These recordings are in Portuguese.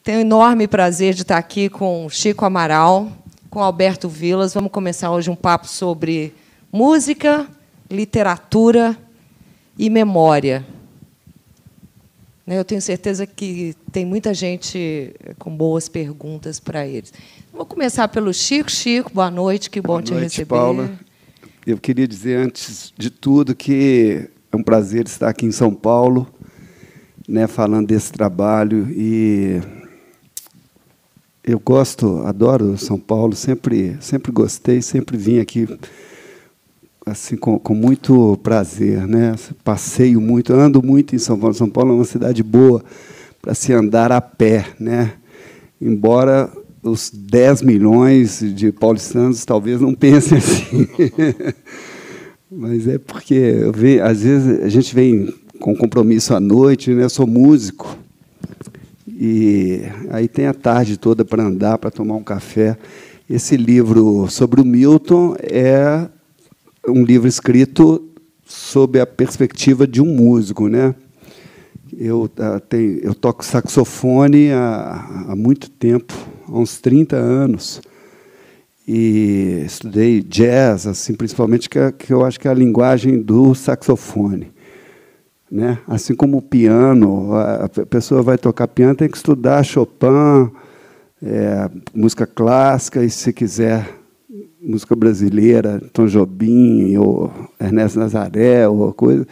Tenho o enorme prazer de estar aqui com Chico Amaral, com Alberto Vilas. Vamos começar hoje um papo sobre música, literatura e memória. Eu tenho certeza que tem muita gente com boas perguntas para eles. Vou começar pelo Chico. Chico, boa noite, que bom te receber. Paula. Eu queria dizer, antes de tudo, que é um prazer estar aqui em São Paulo, falando desse trabalho. E eu adoro São Paulo, sempre gostei, sempre vim aqui assim, com muito prazer. Passeio muito, ando muito em São Paulo. São Paulo é uma cidade boa para se andar a pé. Embora os 10 milhões de paulistanos talvez não pensem assim. Mas é porque, às vezes, a gente vem com compromisso à noite, eu sou músico, e aí tem a tarde toda para andar, para tomar um café. Esse livro sobre o Milton é um livro escrito sob a perspectiva de um músico. Eu toco saxofone há muito tempo, há uns 30 anos, e estudei jazz, assim, principalmente, que eu acho que é a linguagem do saxofone. Assim como o piano, a pessoa vai tocar piano, tem que estudar Chopin, música clássica, e, se quiser, música brasileira, Tom Jobim, ou Ernesto Nazaré, ou coisa,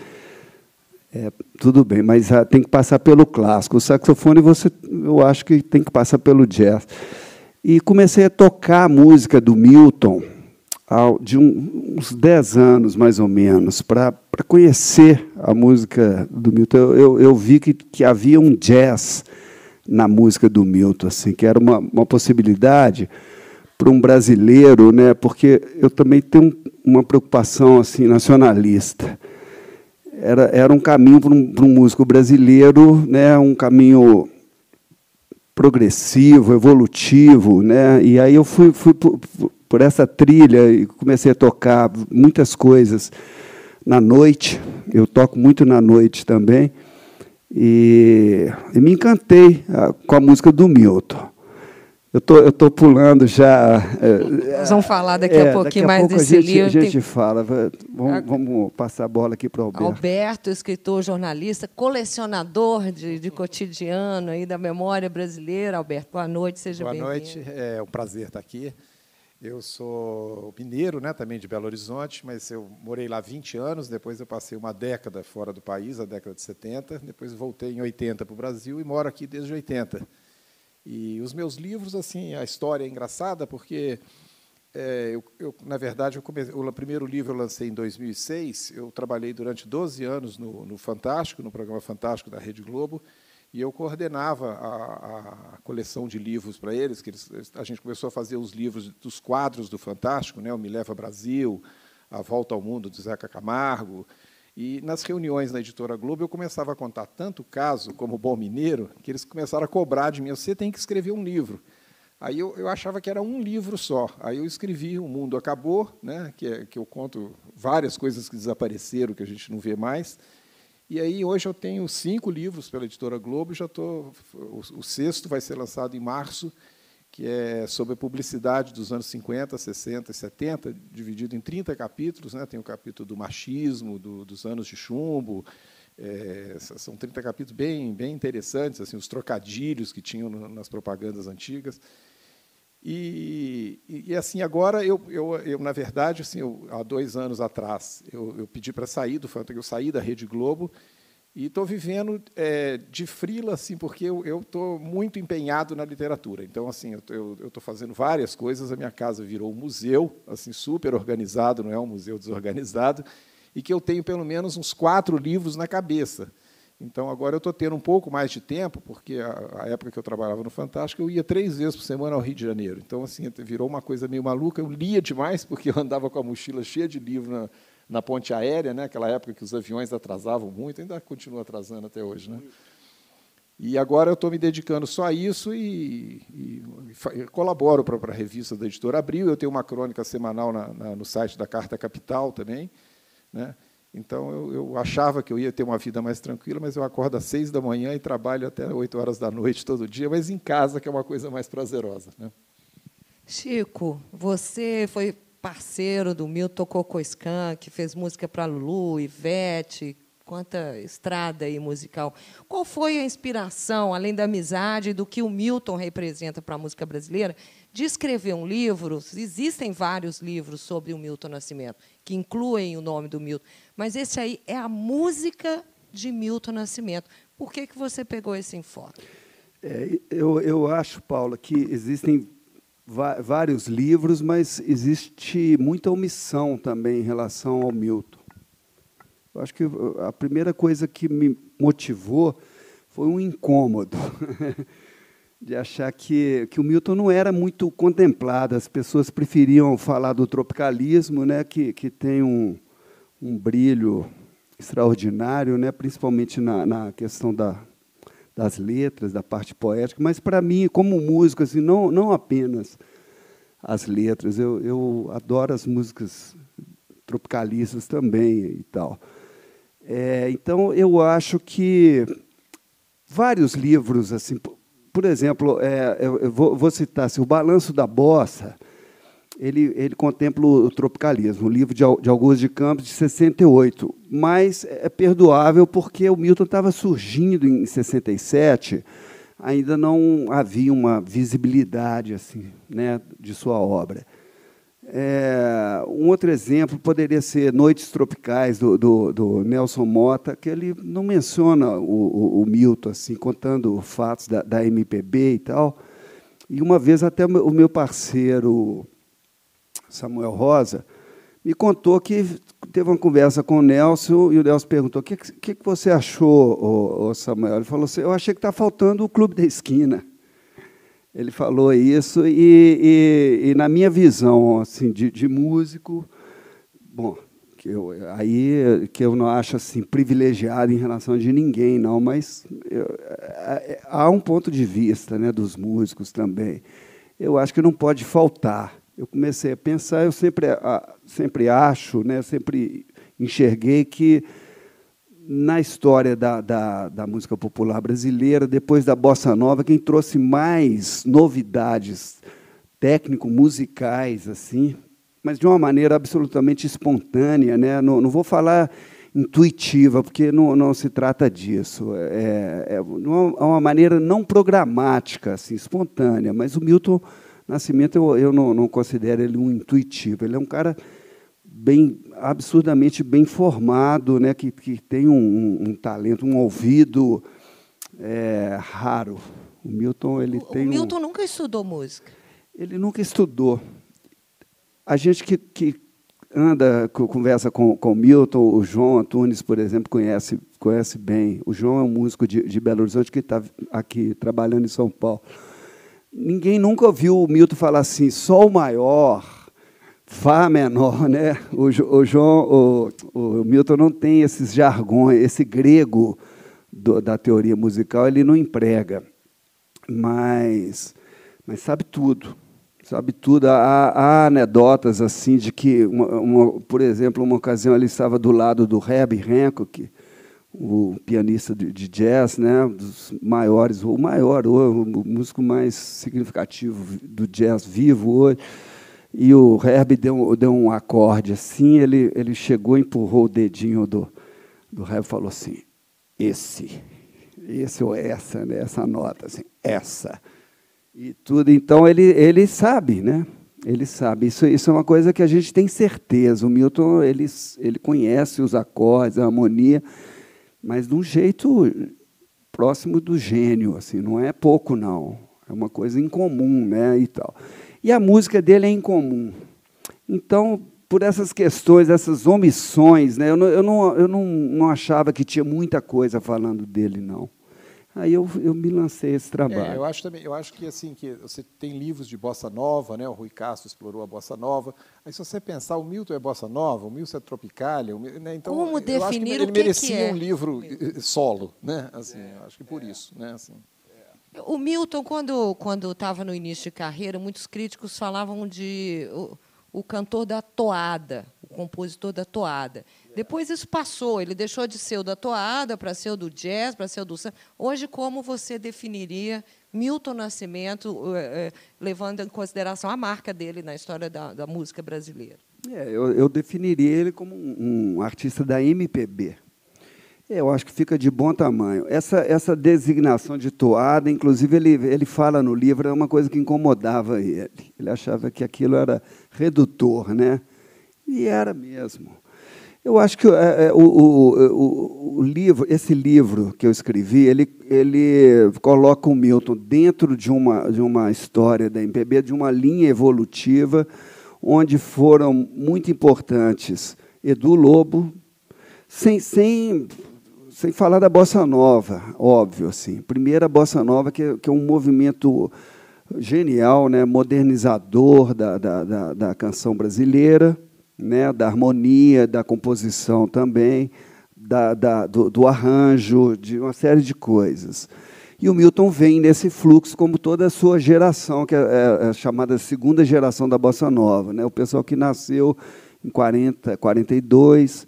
tudo bem, mas tem que passar pelo clássico. O saxofone, eu acho que tem que passar pelo jazz. E comecei a tocar a música do Milton de uns 10 anos, mais ou menos, para conhecer a música do Milton. Eu vi que havia um jazz na música do Milton, assim, que era uma possibilidade para um brasileiro, porque eu também tenho uma preocupação assim, nacionalista. Era um caminho para um músico brasileiro, um caminho progressivo, evolutivo, E aí eu fui por essa trilha e comecei a tocar muitas coisas na noite. Eu toco muito na noite também, e me encantei com a música do Milton. Eu estou pulando já. Nós vamos falar daqui a pouquinho mais desse livro. A gente fala. Vamos passar a bola aqui para o Alberto. Alberto, escritor, jornalista, colecionador de cotidiano aí da memória brasileira. Alberto, boa noite, seja bem-vindo. Boa noite, é um prazer estar aqui. Eu sou mineiro, também de Belo Horizonte, mas eu morei lá 20 anos, depois eu passei uma década fora do país, a década de 70, depois voltei em 80 para o Brasil e moro aqui desde 80. E os meus livros, assim, a história é engraçada, porque, na verdade, o primeiro livro eu lancei em 2006, eu trabalhei durante 12 anos no Fantástico, no programa Fantástico da Rede Globo, e eu coordenava a coleção de livros para eles, a gente começou a fazer os livros dos quadros do Fantástico, o Me Leva Brasil, A Volta ao Mundo, do Zeca Camargo. E, nas reuniões na Editora Globo, eu começava a contar tanto caso como bom mineiro, que eles começaram a cobrar de mim: você tem que escrever um livro. Aí eu achava que era um livro só. Aí eu escrevi O Mundo Acabou, que eu conto várias coisas que desapareceram, que a gente não vê mais. E aí hoje eu tenho 5 livros pela Editora Globo, o sexto vai ser lançado em março, que é sobre a publicidade dos anos 50, 60 e 70, dividido em 30 capítulos. Tem o capítulo do machismo, dos anos de chumbo. São 30 capítulos bem interessantes, assim, os trocadilhos que tinham nas propagandas antigas. E assim, agora, eu na verdade, assim, há 2 anos atrás, eu pedi para sair do Fantástico, eu saí da Rede Globo, e estou vivendo de freela, assim, porque eu estou muito empenhado na literatura. Então, assim, eu estou fazendo várias coisas. A minha casa virou um museu, assim, super organizado, não é um museu desorganizado, e que eu tenho pelo menos uns 4 livros na cabeça. Então, agora eu estou tendo um pouco mais de tempo, porque a época que eu trabalhava no Fantástico, eu ia 3 vezes por semana ao Rio de Janeiro. Então, assim, virou uma coisa meio maluca. Eu lia demais, porque eu andava com a mochila cheia de livro na ponte aérea, aquela época que os aviões atrasavam muito, ainda continua atrasando até hoje. E agora eu estou me dedicando só a isso e colaboro para a revista da Editora Abril. Eu tenho uma crônica semanal no site da Carta Capital também. Então, eu achava que eu ia ter uma vida mais tranquila, mas eu acordo às 6 da manhã e trabalho até 8 horas da noite todo dia, mas em casa, que é uma coisa mais prazerosa, né? Chico, você foi parceiro do Milton, tocou com o Skank, fez música para Lulu, Ivete, quanta estrada aí musical. Qual foi a inspiração, além da amizade, do que o Milton representa para a música brasileira, de escrever um livro? Existem vários livros sobre o Milton Nascimento, que incluem o nome do Milton, mas esse aí é a música de Milton Nascimento. Por que você pegou esse enfoque? Eu acho, Paula, que existem vários livros, mas existe muita omissão também em relação ao Milton. Eu acho que a primeira coisa que me motivou foi um incômodo de achar que o Milton não era muito contemplado. As pessoas preferiam falar do tropicalismo, né, que tem um brilho extraordinário, né, principalmente na questão das letras, da parte poética. Mas, para mim, como músico, assim, não apenas as letras, eu adoro as músicas tropicalistas também e tal. Então, eu acho que vários livros, assim, por exemplo, eu vou citar assim, o Balanço da Bossa, ele contempla o tropicalismo, o livro de Augusto de Campos, de 68, mas é perdoável porque o Milton estava surgindo em 67, ainda não havia uma visibilidade assim, né, de sua obra. Um outro exemplo poderia ser Noites Tropicais, do Nelson Motta, que ele não menciona o Milton, assim, contando fatos da MPB e tal. E uma vez até o meu parceiro, Samuel Rosa, me contou que teve uma conversa com o Nelson, e o Nelson perguntou: o que você achou, Samuel? Ele falou assim: eu achei que está faltando o Clube da Esquina. Ele falou isso, e na minha visão assim, de músico, bom, que eu não acho assim, privilegiado em relação de ninguém, não, mas há um ponto de vista, né, dos músicos também. Eu acho que não pode faltar. Eu comecei a pensar, eu sempre acho, né, sempre enxerguei que na história da música popular brasileira, depois da Bossa Nova, quem trouxe mais novidades técnico-musicais, assim, mas de uma maneira absolutamente espontânea, né? Não vou falar intuitiva, porque não se trata disso. É uma maneira não programática, assim, espontânea, mas o Milton Nascimento eu não considero ele um intuitivo. Ele é um cara absurdamente bem formado, né, que tem um talento, um ouvido raro. O Milton Milton nunca estudou música. Ele nunca estudou. A gente que conversa com o Milton, o João Antunes, por exemplo, conhece bem. O João é um músico de Belo Horizonte que está aqui trabalhando em São Paulo. Ninguém nunca ouviu o Milton falar assim: Sol maior, Fá menor, né? O Milton não tem esses jargões, esse grego da teoria musical, ele não emprega, mas sabe tudo, sabe tudo. Há anedotas assim de que, por exemplo, uma ocasião ele estava do lado do Herbie Hancock, o pianista de jazz, né? Dos maiores, o músico mais significativo do jazz vivo hoje. E o Herbie deu um acorde assim, ele chegou, empurrou o dedinho do Herbie e falou assim: esse ou essa, né, essa nota, assim, essa. E tudo. Então, ele sabe, né? Ele sabe. Isso é uma coisa que a gente tem certeza. O Milton ele conhece os acordes, a harmonia, mas de um jeito próximo do gênio, assim, não é pouco, não. É uma coisa incomum, né, e tal. E a música dele é incomum. Então, por essas questões, essas omissões, né, eu não achava que tinha muita coisa falando dele, não. Aí eu me lancei esse trabalho. Eu acho que assim que você tem livros de bossa nova, né? O Rui Castro explorou a bossa nova. Aí se você pensar, o Milton é bossa nova, o Milton é tropicália, né? Então como definir eu acho que ele merecia um livro solo, né? Assim, eu acho que por isso, né? Assim. O Milton, quando estava no início de carreira, muitos críticos falavam de o cantor da toada, o compositor da toada. Depois isso passou, ele deixou de ser o da toada para ser o do jazz, para ser o do samba. Hoje, como você definiria Milton Nascimento, levando em consideração a marca dele na história da música brasileira? Eu definiria ele como um artista da MPB. Eu acho que fica de bom tamanho. Essa designação de toada, inclusive, ele fala no livro, é uma coisa que incomodava ele. Ele achava que aquilo era redutor, né? E era mesmo. Eu acho que esse livro que eu escrevi, ele coloca o Milton dentro de uma história da MPB, de uma linha evolutiva, onde foram muito importantes Edu Lobo, sem falar da Bossa Nova, óbvio. Assim. Primeiro, a Bossa Nova, que é um movimento genial, né, modernizador da canção brasileira, né, da harmonia, da composição também, do arranjo, de uma série de coisas. E o Milton vem nesse fluxo, como toda a sua geração, que é a chamada segunda geração da Bossa Nova, né, o pessoal que nasceu em 42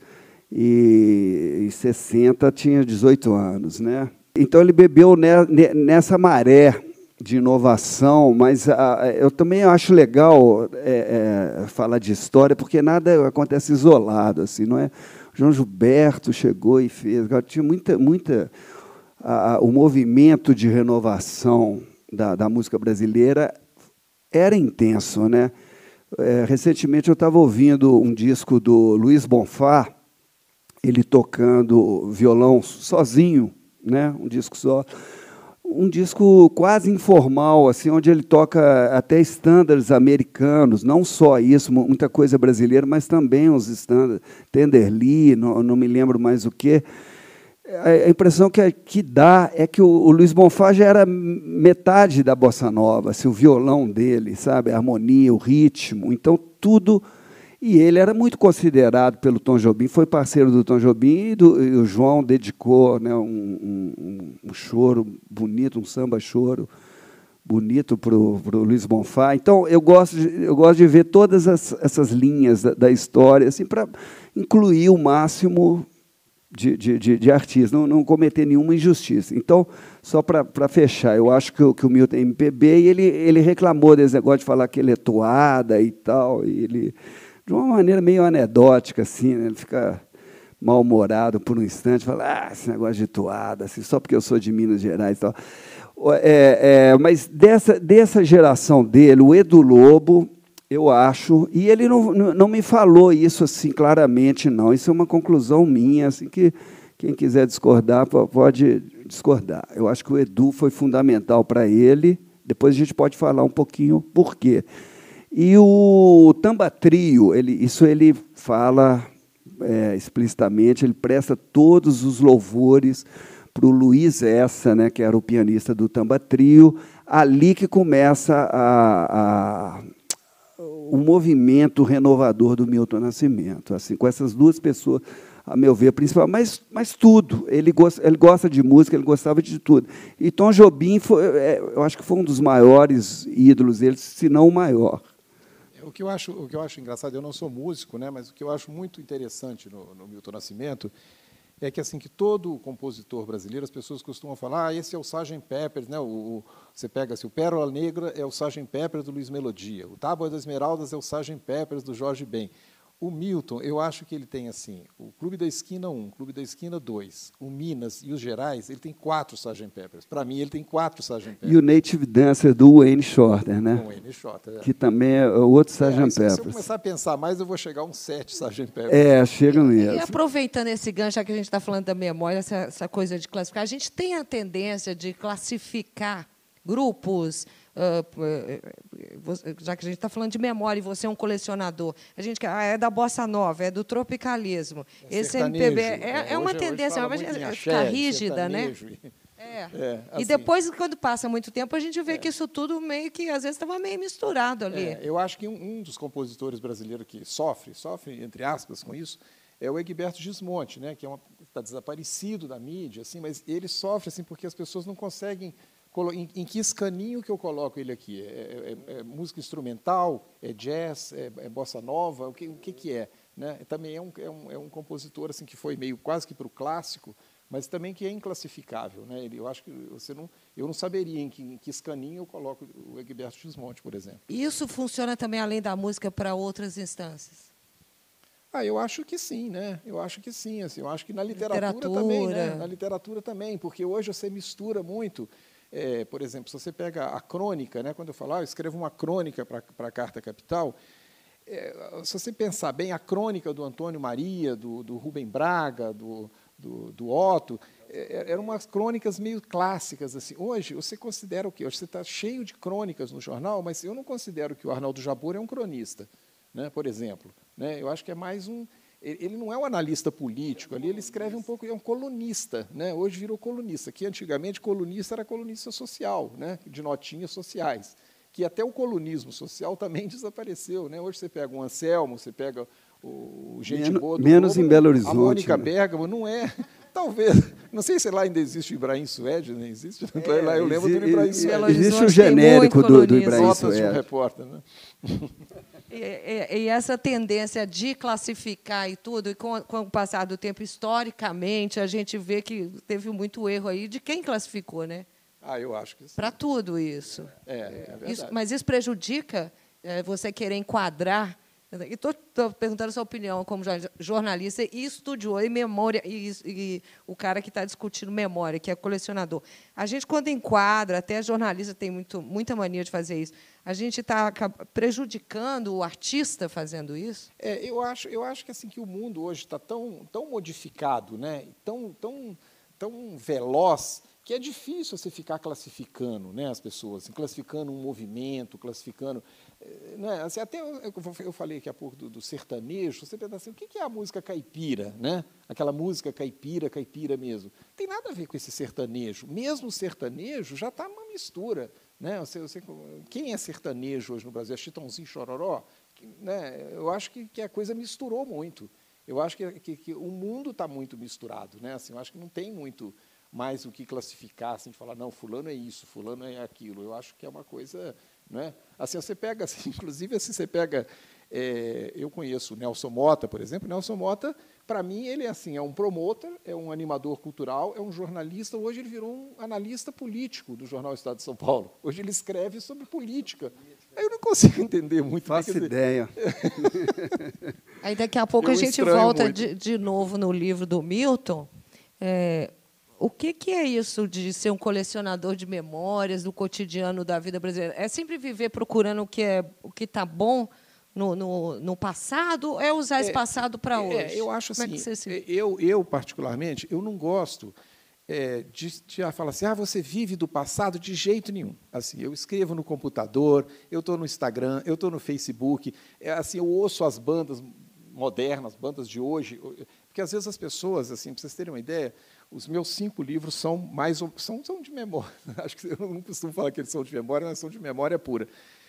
e em 60 tinha 18 anos. Né? Então, ele bebeu nessa maré de inovação, mas eu também acho legal falar de história, porque nada acontece isolado, assim, não é? João Gilberto chegou e fez, tinha muita o movimento de renovação da música brasileira era intenso, né? Recentemente eu estava ouvindo um disco do Luiz Bonfá, ele tocando violão sozinho, né? Um disco só. Um disco quase informal, assim, onde ele toca até estándares americanos, não só isso, muita coisa brasileira, mas também os estándares, Tenderly, não me lembro mais o quê. A impressão que dá é que o Luiz Bonfá já era metade da bossa nova, assim, o violão dele, sabe, a harmonia, o ritmo, então tudo. E ele era muito considerado pelo Tom Jobim, foi parceiro do Tom Jobim, e o João dedicou, né, um choro bonito, um samba-choro bonito para o Luiz Bonfá. Então, eu gosto de ver todas essas linhas da história, assim, para incluir o máximo de artistas, não cometer nenhuma injustiça. Então, só para fechar, eu acho que o Milton é MPB, e ele reclamou desse negócio de falar que ele é toada e tal, e ele... de uma maneira meio anedótica, assim, né? Ele fica mal-humorado por um instante, fala, esse negócio de toada, assim, só porque eu sou de Minas Gerais e tal. Mas dessa geração dele, o Edu Lobo, eu acho, e ele não me falou isso assim claramente, não. Isso é uma conclusão minha, assim, que quem quiser discordar pode discordar. Eu acho que o Edu foi fundamental para ele, depois a gente pode falar um pouquinho por quê. E o Tamba Trio, isso ele fala explicitamente, ele presta todos os louvores para o Luiz Essa, né, que era o pianista do Tamba Trio, ali que começa o movimento renovador do Milton Nascimento, assim, com essas duas pessoas, a meu ver, principal, mas tudo. Ele gosta de música, ele gostava de tudo. E Tom Jobim, eu acho que foi um dos maiores ídolos dele, se não o maior. O que eu acho engraçado, eu não sou músico, né, mas o que eu acho muito interessante no Milton Nascimento é que, assim, que todo compositor brasileiro, as pessoas costumam falar, esse é o Sgt. Pepper, né? Você pega assim, o Pérola Negra é o Sgt. Pepper do Luiz Melodia, o Tábua das Esmeraldas é o Sgt. Pepper do Jorge Ben. O Milton, eu acho que ele tem assim, o Clube da Esquina 1, o Clube da Esquina 2, o Minas e os Gerais, ele tem 4 Sgt. Peppers. Para mim, ele tem 4 Sgt. Peppers. E o Native Dancer do Wayne Shorter, né? O Wayne Shorter, que também é outro Sgt. Peppers. Se eu começar a pensar mais, eu vou chegar a uns 7 Sgt. Peppers. Chega mesmo. E aproveitando esse gancho, já que a gente está falando da memória, essa coisa de classificar, a gente tem a tendência de classificar grupos, já que a gente está falando de memória e você é um colecionador, a gente quer, é da bossa nova, é do tropicalismo. Esse MPB é uma tendência, mas fica rígida, né? Assim, e depois, quando passa muito tempo, a gente vê que isso tudo meio que, às vezes, estava meio misturado ali. Eu acho que um dos compositores brasileiros que sofre, entre aspas, com isso, é o Egberto Gismonti, né, que está desaparecido da mídia, assim, mas ele sofre assim, porque as pessoas não conseguem... Em que escaninho que eu coloco ele aqui? É música instrumental? É jazz? É bossa nova? O que é? né? Também é um compositor assim, que foi meio quase que para o clássico, mas também que é inclassificável, né? Eu acho que eu não saberia em que escaninho eu coloco o Egberto Gismonti, por exemplo. Isso funciona também, além da música, para outras instâncias? Eu acho que sim, né? Eu acho que sim. Assim, eu acho que na literatura também, né? Na literatura também, porque hoje você mistura muito. Por exemplo, se você pega a crônica, né? Quando eu falo, eu escrevo uma crônica para a Carta Capital, se você pensar bem, a crônica do Antônio Maria, do Rubem Braga, do Otto, eram umas crônicas meio clássicas. Assim. Hoje, você considera o quê? Hoje você está cheio de crônicas no jornal, mas eu não considero que o Arnaldo Jabbour é um cronista, né, por exemplo. Né? Eu acho que é mais um... Ele não é um analista político, ali ele escreve um pouco, é um colunista. Né? Hoje virou colunista, que antigamente colunista era colunista social, né, de notinhas sociais, que até o colunismo social também desapareceu. Né? Hoje você pega o Anselmo, você pega o Gente Boa do menos Globo, em Belo Horizonte. A Mônica né? Bergamo, não é... Talvez, não sei se lá ainda existe o Ibrahim Suede, não existe? Lá eu lembro do Ibrahim Suede. Existe o genérico do Ibrahim Notas Suede. de um repórter. Né? E essa tendência de classificar e tudo, e com o passar do tempo, historicamente, a gente vê que teve muito erro aí de quem classificou, né? Eu acho que sim. Para tudo isso. É verdade. Mas isso prejudica você querer enquadrar. Estou perguntando a sua opinião como jornalista e estudioso em memória, e o cara que está discutindo memória, que é colecionador. A gente, quando enquadra, até jornalista tem muita mania de fazer isso, a gente está prejudicando o artista fazendo isso? Eu acho que, assim, que o mundo hoje está tão modificado, né, tão veloz, que é difícil você ficar classificando, né, as pessoas, assim, classificando um movimento, classificando... Né, assim, até eu falei aqui há pouco do sertanejo, você pensa assim, o que é a música caipira? Né? Aquela música caipira mesmo. Não tem nada a ver com esse sertanejo. Mesmo o sertanejo já está uma mistura. Né? Quem é sertanejo hoje no Brasil? É Chitãozinho Chororó? Né? Eu acho que a coisa misturou muito. Eu acho que o mundo está muito misturado. Né? Assim, eu acho que não tem muito mais o que classificar, assim, de falar, não, fulano é isso, fulano é aquilo. Eu acho que é uma coisa... Né? Assim, você pega, assim, inclusive, assim, você pega... eu conheço o Nelson Motta, por exemplo. O Nelson Motta, para mim, ele é um promotor, é um animador cultural, é um jornalista. Hoje ele virou um analista político do jornal Estado de São Paulo. Hoje ele escreve sobre política. Eu não consigo entender muito. Faço ideia. Aí, daqui a pouco, a gente volta de novo no livro do Milton. O que é isso de ser um colecionador de memórias do cotidiano da vida brasileira? É sempre viver procurando o que está bom no passado, ou é usar esse passado para hoje? Eu acho assim, eu particularmente, eu não gosto de falar assim, você vive do passado, de jeito nenhum. Assim, eu escrevo no computador, eu estou no Instagram, eu estou no Facebook, assim, eu ouço as bandas modernas, bandas de hoje, porque às vezes as pessoas, assim, para vocês terem uma ideia, os meus 5 livros são de memória. Acho que eu não costumo falar que eles são de memória, mas são de memória pura.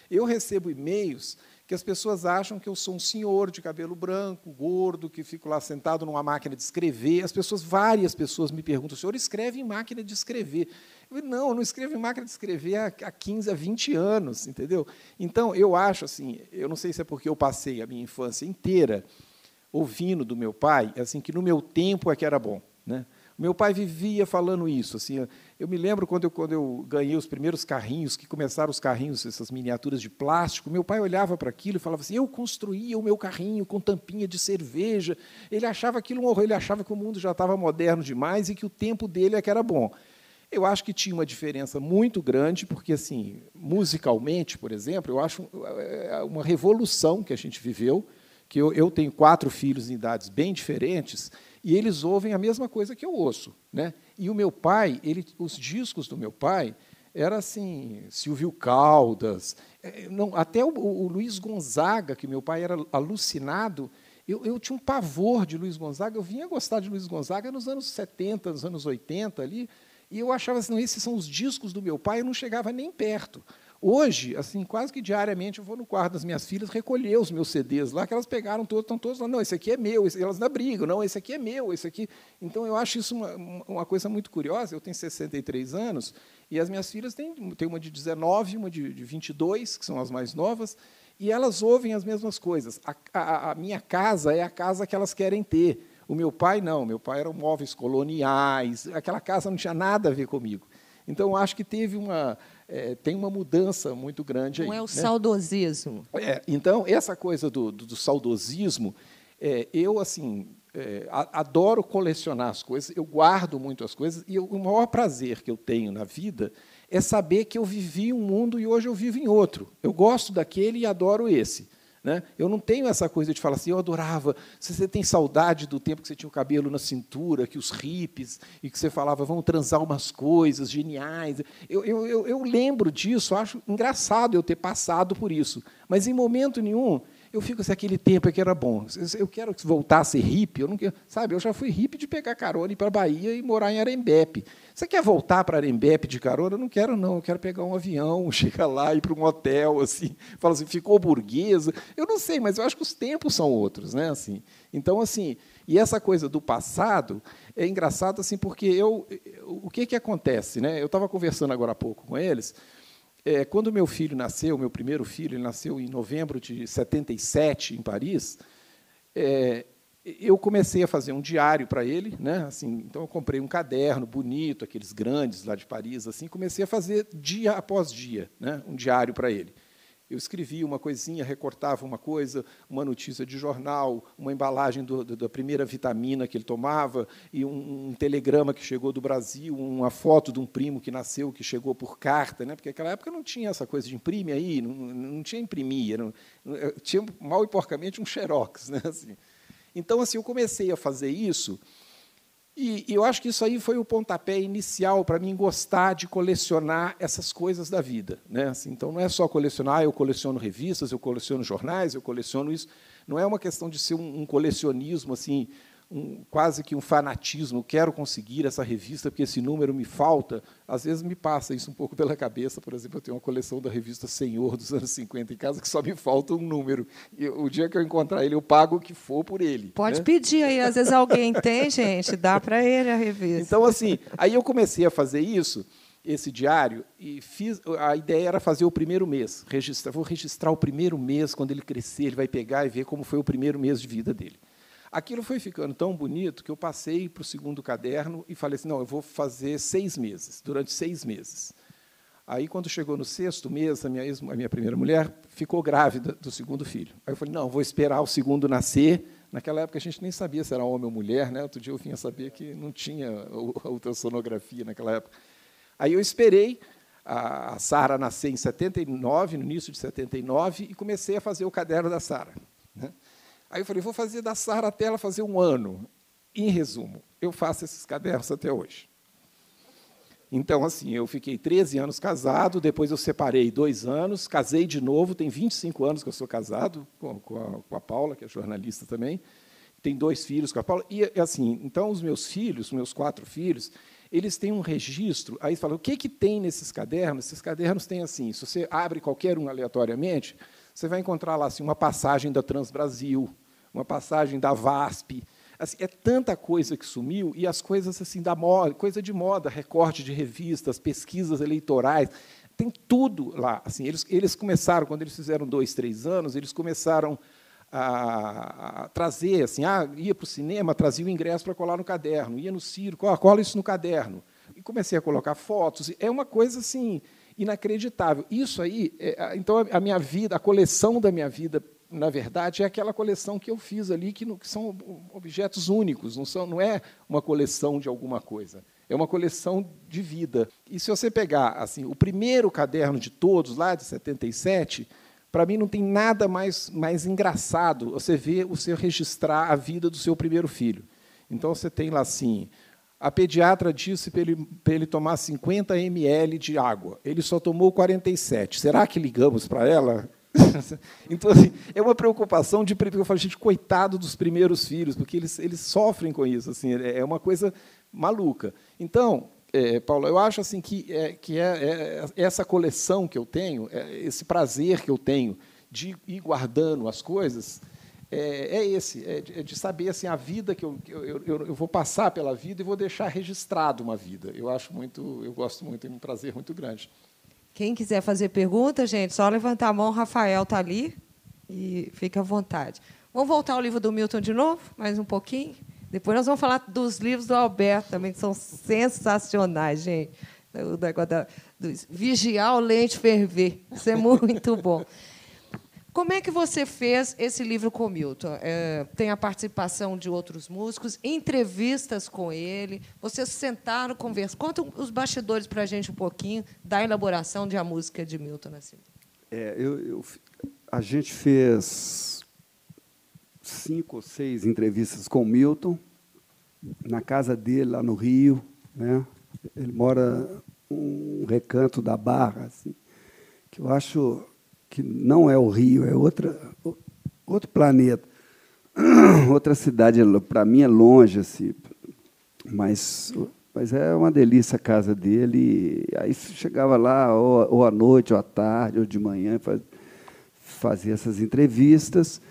Eu recebo e-mails que as pessoas acham que eu sou um senhor de cabelo branco, gordo, que fico lá sentado numa máquina de escrever. Várias pessoas me perguntam, o senhor escreve em máquina de escrever? Eu não escrevo em máquina de escrever há 15, há 20 anos, entendeu? Então, eu acho assim, eu não sei se é porque eu passei a minha infância inteira ouvindo do meu pai, assim, que no meu tempo é que era bom, né? Meu pai vivia falando isso. Assim, eu me lembro quando eu ganhei os primeiros carrinhos, que começaram os carrinhos, essas miniaturas de plástico, meu pai olhava para aquilo e falava assim, eu construía o meu carrinho com tampinha de cerveja. Ele achava aquilo um horror, ele achava que o mundo já estava moderno demais e que o tempo dele é que era bom. Eu acho que tinha uma diferença muito grande, porque, assim, musicalmente, por exemplo, eu acho uma revolução que a gente viveu, que eu tenho 4 filhos em idades bem diferentes, e eles ouvem a mesma coisa que eu ouço, né? E o meu pai, os discos do meu pai eram assim, Silvio Caldas, até o Luiz Gonzaga, que meu pai era alucinado. Eu tinha um pavor de Luiz Gonzaga, eu vinha gostar de Luiz Gonzaga nos anos 70, nos anos 80, ali, e eu achava assim, não, esses são os discos do meu pai, eu não chegava nem perto. Hoje, assim, quase que diariamente, eu vou no quarto das minhas filhas recolher os meus CDs lá, que elas pegaram todos, estão todos lá, não, esse aqui é meu, elas não brigam, não, esse aqui é meu, esse aqui... Então, eu acho isso uma coisa muito curiosa. Eu tenho 63 anos, e as minhas filhas têm uma de 19, uma de 22, que são as mais novas, e elas ouvem as mesmas coisas. A minha casa é a casa que elas querem ter. O meu pai, não. Meu pai eram móveis coloniais. Aquela casa não tinha nada a ver comigo. Então, eu acho que tem uma mudança muito grande aí. Não é o saudosismo. Então, essa coisa do saudosismo, eu, assim, adoro colecionar as coisas, eu guardo muito as coisas, e o maior prazer que eu tenho na vida é saber que eu vivi um mundo e hoje eu vivo em outro. Eu gosto daquele e adoro esse. Né? Eu não tenho essa coisa de falar assim, eu adorava. Se você tem saudade do tempo que você tinha o cabelo na cintura, que os hippies, e que você falava, vamos transar umas coisas geniais. Eu lembro disso, acho engraçado eu ter passado por isso. Mas, em momento nenhum, eu fico assim, aquele tempo é que era bom. Eu quero voltar a ser hippie. Eu não quero, sabe? Eu já fui hippie de pegar carona, ir para a Bahia e morar em Arembepe. Você quer voltar para Arembepe de carona? Eu não quero, não. Eu quero pegar um avião, chegar lá, ir para um hotel, assim, falar assim, ficou burguesa. Eu não sei, mas eu acho que os tempos são outros, né? Assim, então, assim, e essa coisa do passado é engraçado, assim, porque o que acontece, né? Eu estava conversando agora há pouco com eles. Quando meu filho nasceu, meu primeiro filho, ele nasceu em novembro de 77, em Paris, eu comecei a fazer um diário para ele, né? Assim, então, eu comprei um caderno bonito, aqueles grandes lá de Paris, assim, comecei a fazer dia após dia, né? Um diário para ele. Eu escrevia uma coisinha, recortava uma coisa, uma notícia de jornal, uma embalagem da primeira vitamina que ele tomava, e um telegrama que chegou do Brasil, uma foto de um primo que nasceu, que chegou por carta, né? Porque naquela época não tinha essa coisa de imprime aí, não tinha imprimir, tinha mal e porcamente um xerox. Né? Assim. Então, assim, eu comecei a fazer isso, e eu acho que isso aí foi o pontapé inicial para mim gostar de colecionar essas coisas da vida. Né? Assim, então, não é só colecionar, eu coleciono revistas, eu coleciono jornais, eu coleciono isso. Não é uma questão de ser um colecionismo, assim, quase que um fanatismo. Quero conseguir essa revista, porque esse número me falta. Às vezes me passa isso um pouco pela cabeça. Por exemplo, eu tenho uma coleção da revista Senhor dos anos 50 em casa, que só me falta um número. E o dia que eu encontrar ele, eu pago o que for por ele. Pode, né? pedir aí. Às vezes alguém tem, gente, dá para ele a revista. Então, assim, aí eu comecei a fazer isso, esse diário, e a ideia era fazer o primeiro mês. Vou registrar o primeiro mês, quando ele crescer, ele vai pegar e ver como foi o primeiro mês de vida dele. Aquilo foi ficando tão bonito que eu passei para o segundo caderno e falei assim, não, eu vou fazer 6 meses, durante 6 meses. Aí, quando chegou no 6º mês, a minha primeira mulher ficou grávida do segundo filho. Aí eu falei, não, vou esperar o segundo nascer. Naquela época, a gente nem sabia se era homem ou mulher. Né? Outro dia eu vim a saber que não tinha a ultrassonografia naquela época. Aí eu esperei a Sara nascer em 79, no início de 79, e comecei a fazer o caderno da Sara. Né? Aí eu falei, vou fazer da Sara até ela fazer 1 ano. Em resumo, eu faço esses cadernos até hoje. Então, assim, eu fiquei 13 anos casado, depois eu separei 2 anos, casei de novo, tem 25 anos que eu sou casado com a Paula, que é jornalista também, tem 2 filhos com a Paula, e assim, então os meus filhos, meus 4 filhos, eles têm um registro, aí falam, o que tem nesses cadernos? Esses cadernos têm assim, se você abre qualquer um aleatoriamente, você vai encontrar lá assim, uma passagem da Transbrasil, uma passagem da VASP. Assim, é tanta coisa que sumiu, e as coisas assim da moda, coisa de moda, recorte de revistas, pesquisas eleitorais, tem tudo lá. Assim, eles começaram, quando eles fizeram 2, 3 anos, eles começaram a trazer, assim, ia para o cinema, trazia o ingresso para colar no caderno, ia no circo, cola isso no caderno. E comecei a colocar fotos. É uma coisa assim inacreditável. Isso aí, então, a minha vida, a coleção da minha vida, na verdade, é aquela coleção que eu fiz ali, que são objetos únicos, não é uma coleção de alguma coisa, é uma coleção de vida. E se você pegar assim, o primeiro caderno de todos, lá de 77, para mim não tem nada mais engraçado você ver você registrar a vida do seu primeiro filho. Então, você tem lá assim, a pediatra disse para ele tomar 50 ml de água. Ele só tomou 47. Será que ligamos para ela? Então, assim, é uma preocupação porque eu falo, gente, coitado dos primeiros filhos, porque eles sofrem com isso. Assim, é uma coisa maluca. Então, Paulo, eu acho assim que essa coleção que eu tenho, esse prazer que eu tenho de ir guardando as coisas, é de saber assim, a vida que eu vou passar pela vida e vou deixar registrado uma vida. Eu gosto muito, é um prazer muito grande. Quem quiser fazer pergunta, gente, só levantar a mão. Rafael está ali. E fica à vontade. Vamos voltar ao livro do Milton de novo, mais um pouquinho? Depois nós vamos falar dos livros do Alberto também, que são sensacionais, gente. O negócio do vigiar o leite ferver. Isso é muito bom. Como é que você fez esse livro com o Milton? Tem a participação de outros músicos, entrevistas com ele, vocês sentaram, conversaram. Conta os bastidores para a gente um pouquinho da elaboração de A Música de Milton Nascimento. A gente fez 5 ou 6 entrevistas com o Milton, na casa dele, lá no Rio, né? Ele mora um recanto da Barra, assim, que eu acho que não é o Rio, é outro planeta, outra cidade. Para mim é longe, assim, mas é uma delícia a casa dele. E aí chegava lá ou à noite, ou à tarde, ou de manhã, fazia essas entrevistas,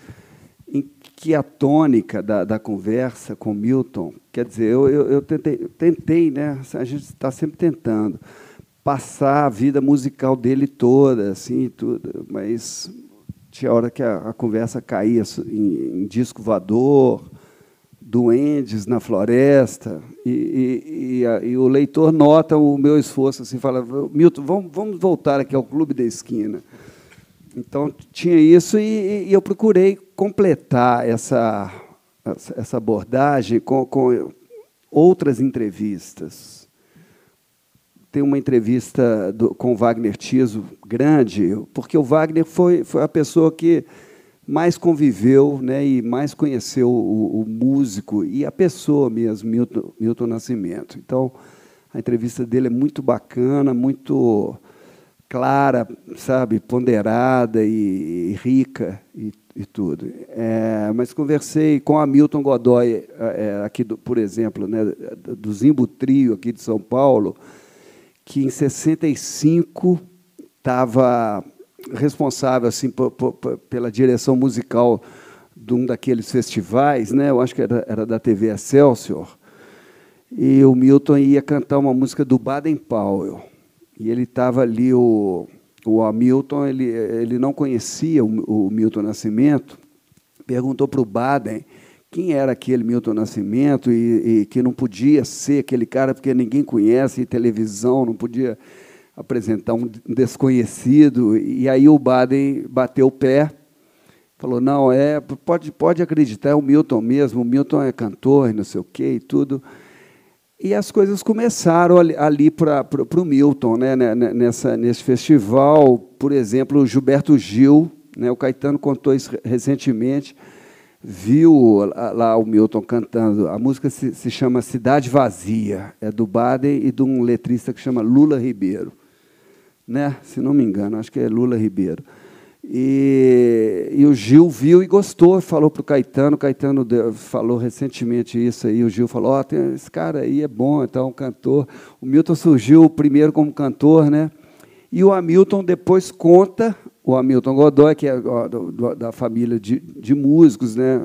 em que a tônica da conversa com Milton, quer dizer, eu tentei, né? A gente está sempre tentando passar a vida musical dele toda, assim, tudo, mas tinha hora que a conversa caía em disco voador, duendes na floresta, e o leitor nota o meu esforço, assim, fala: Milton, vamos voltar aqui ao Clube da Esquina. Então, tinha isso, e eu procurei completar essa abordagem com outras entrevistas. Tem uma entrevista com o Wagner Tiso grande, porque o Wagner foi a pessoa que mais conviveu, né, e mais conheceu o músico e a pessoa mesmo, Milton Nascimento. Então, a entrevista dele é muito bacana, muito clara, sabe, ponderada e rica e tudo. Mas conversei com a Hamilton Godoy, aqui, por exemplo, né, do Zimbo Trio, aqui de São Paulo, que em 65 estava responsável, assim, pela direção musical de um daqueles festivais, né? Eu acho que era da TV Excelsior, e o Milton ia cantar uma música do Baden Powell. E ele estava ali, o Hamilton, ele não conhecia o Milton Nascimento, perguntou para o Baden quem era aquele Milton Nascimento e que não podia ser aquele cara porque ninguém conhece, televisão, não podia apresentar um desconhecido. E aí o Baden bateu o pé, falou: não, pode acreditar, é o Milton mesmo, o Milton é cantor, não sei o quê e tudo. E as coisas começaram ali para o Milton, né? Nesse festival. Por exemplo, o Gilberto Gil, né? O Caetano contou isso recentemente, viu lá o Milton cantando. A música se chama Cidade Vazia, é do Baden e de um letrista que chama Lula Ribeiro, né? Se não me engano, acho que é Lula Ribeiro. E o Gil viu e gostou, falou para o Caetano falou recentemente isso aí, o Gil falou: esse cara aí é bom, então, um cantor. O Milton surgiu primeiro como cantor, né? E o Hamilton depois conta, o Hamilton Godoy, que é da família de músicos, né?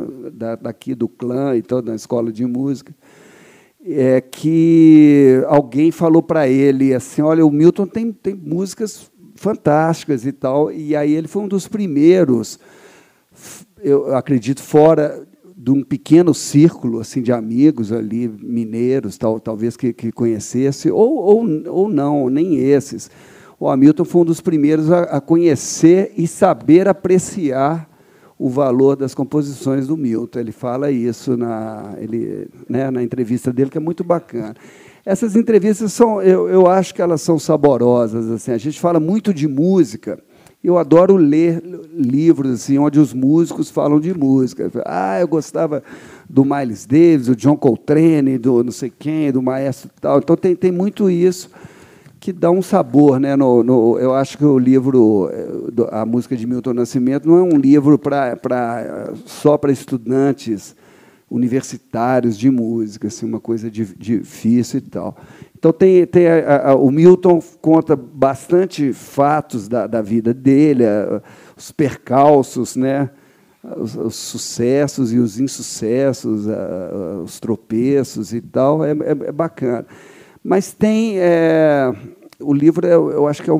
Daqui do clã e toda da escola de música, que alguém falou para ele assim: olha, o Milton tem músicas fantásticas e tal, e aí ele foi um dos primeiros, eu acredito, fora de um pequeno círculo assim de amigos ali, mineiros, talvez que conhecesse, ou não, nem esses. O Hamilton foi um dos primeiros a conhecer e saber apreciar o valor das composições do Milton. Ele fala isso na entrevista dele, que é muito bacana. Essas entrevistas eu acho que elas são saborosas. Assim, a gente fala muito de música. Eu adoro ler livros assim, onde os músicos falam de música. Eu gostava do Miles Davis, do John Coltrane, do não sei quem, do maestro e tal. Então tem muito isso que dá um sabor, né? Eu acho que o livro, A Música de Milton Nascimento, não é um livro só para estudantes universitários de música, assim, uma coisa difícil e tal. Então, o Milton conta bastante fatos da vida dele, os percalços, né? Os sucessos e os insucessos, os tropeços e tal, é bacana. Mas tem... o livro, eu acho que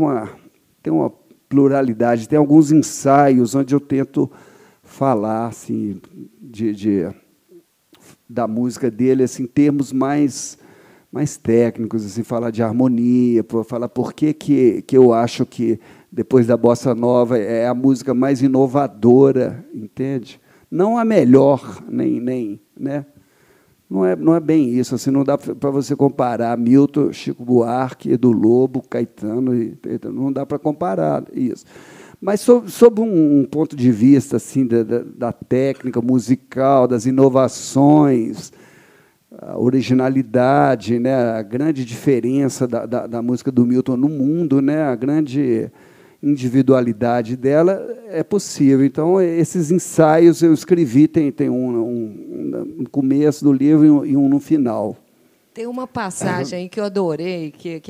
tem uma pluralidade. Tem alguns ensaios onde eu tento falar assim, da música dele assim, em termos mais técnicos, assim, falar de harmonia, falar por que eu acho que, depois da Bossa Nova, é a música mais inovadora, entende? Não a melhor, nem né? Não é bem isso, assim, não dá para você comparar Milton, Chico Buarque, Edu Lobo, Caetano, não dá para comparar isso. Mas, sob um ponto de vista assim, da técnica musical, das inovações, a originalidade, né, a grande diferença da música do Milton no mundo, né, a grande individualidade dela, é possível. Então, esses ensaios eu escrevi, tem um no começo do livro e um no final. Tem uma passagem aí que eu adorei, que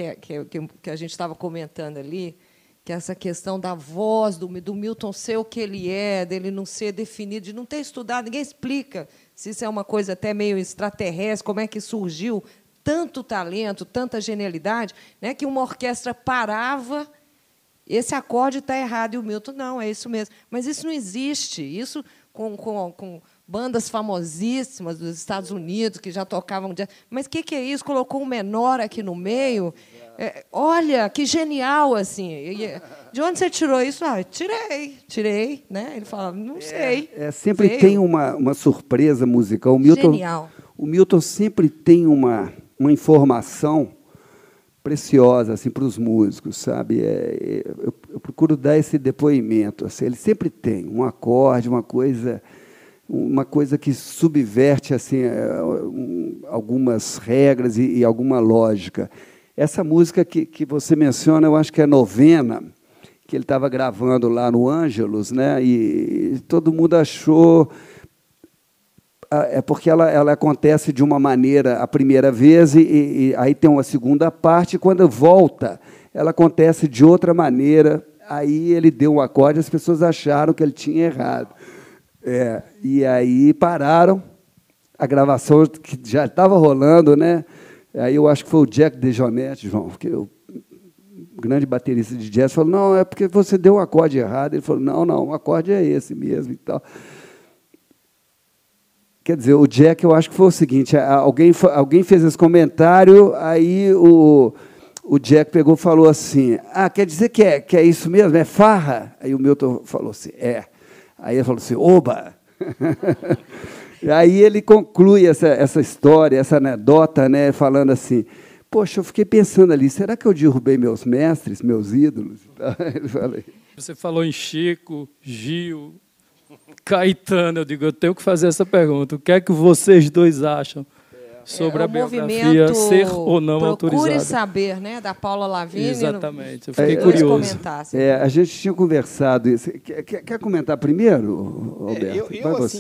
a gente estava comentando ali, que é essa questão da voz do Milton ser o que ele é, dele não ser definido, de não ter estudado, ninguém explica se isso é uma coisa até meio extraterrestre, como é que surgiu tanto talento, tanta genialidade, né, que uma orquestra parava, esse acorde está errado, e o Milton, não, é isso mesmo. Mas isso não existe. Isso com bandas famosíssimas dos Estados Unidos, que já tocavam jazz. Mas o que é isso? Colocou um menor aqui no meio. Olha, que genial, assim. De onde você tirou isso? Tirei. Né? Ele fala, não sei. Sempre veio. Tem uma surpresa musical. Genial. O Milton sempre tem uma informação preciosa assim, para os músicos, sabe? Eu procuro dar esse depoimento. Assim, ele sempre tem um acorde, uma coisa que subverte assim, algumas regras e alguma lógica. Essa música que você menciona, eu acho que é Novena, que ele estava gravando lá no Ângelus, né? E todo mundo achou... É porque ela acontece de uma maneira a primeira vez e aí tem uma segunda parte, e quando volta, ela acontece de outra maneira, aí ele deu um acorde, as pessoas acharam que ele tinha errado. E aí pararam, a gravação que já estava rolando, né? Aí eu acho que foi o Jack DeJohnette, João, que o grande baterista de jazz, falou, não, é porque você deu um acorde errado. Ele falou, não, o acorde é esse mesmo e tal. Quer dizer, o Jack, eu acho que foi o seguinte, alguém fez esse comentário, aí o Jack pegou e falou assim, quer dizer que é isso mesmo, é farra? Aí o Milton falou assim, é. Aí ele falou assim, oba! E aí ele conclui essa história, essa anedota, né, falando assim, poxa, eu fiquei pensando ali, será que eu derrubei meus mestres, meus ídolos? Você falou em Chico, Gil... Caetano, eu digo, eu tenho que fazer essa pergunta. O que é que vocês dois acham sobre a biografia ser ou não autorizada? Procure saber, né, da Paula Lavigne. Exatamente, eu fiquei curioso. A gente tinha conversado isso. Quer comentar primeiro, Alberto?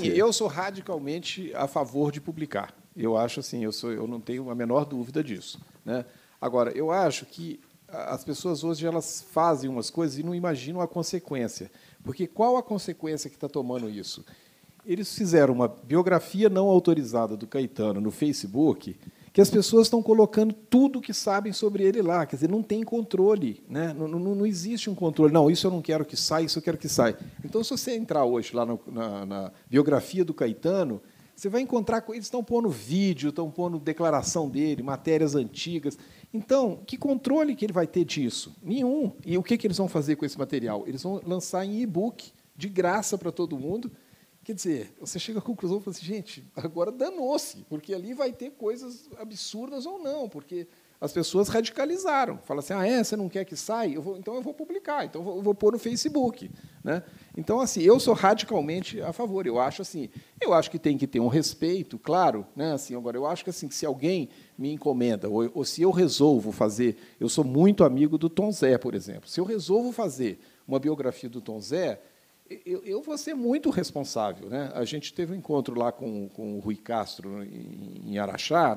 Eu sou radicalmente a favor de publicar. Eu acho assim, eu não tenho a menor dúvida disso, né? Agora, eu acho que as pessoas hoje elas fazem umas coisas e não imaginam a consequência. Porque qual a consequência que está tomando isso? Eles fizeram uma biografia não autorizada do Caetano no Facebook, que as pessoas estão colocando tudo que sabem sobre ele lá. Quer dizer, não tem controle, né? Não existe um controle. Não, isso eu não quero que saia, isso eu quero que saia. Então, se você entrar hoje lá na biografia do Caetano, você vai encontrar... Eles estão pondo vídeo, estão pondo declaração dele, matérias antigas. Então, que controle que ele vai ter disso? Nenhum. E o que eles vão fazer com esse material? Eles vão lançar em e-book, de graça para todo mundo. Quer dizer, você chega à conclusão e fala assim, gente, agora danou-se, porque ali vai ter coisas absurdas ou não, porque as pessoas radicalizaram. Fala assim, você não quer que saia? Então eu vou publicar, então eu vou pôr no Facebook, né? Então, assim, eu sou radicalmente a favor. Eu acho que tem que ter um respeito, claro, né? Assim, agora, eu acho que assim, se alguém me encomenda, ou se eu resolvo fazer, eu sou muito amigo do Tom Zé, por exemplo. Se eu resolvo fazer uma biografia do Tom Zé, eu vou ser muito responsável, né? A gente teve um encontro lá com o Rui Castro em Araxá,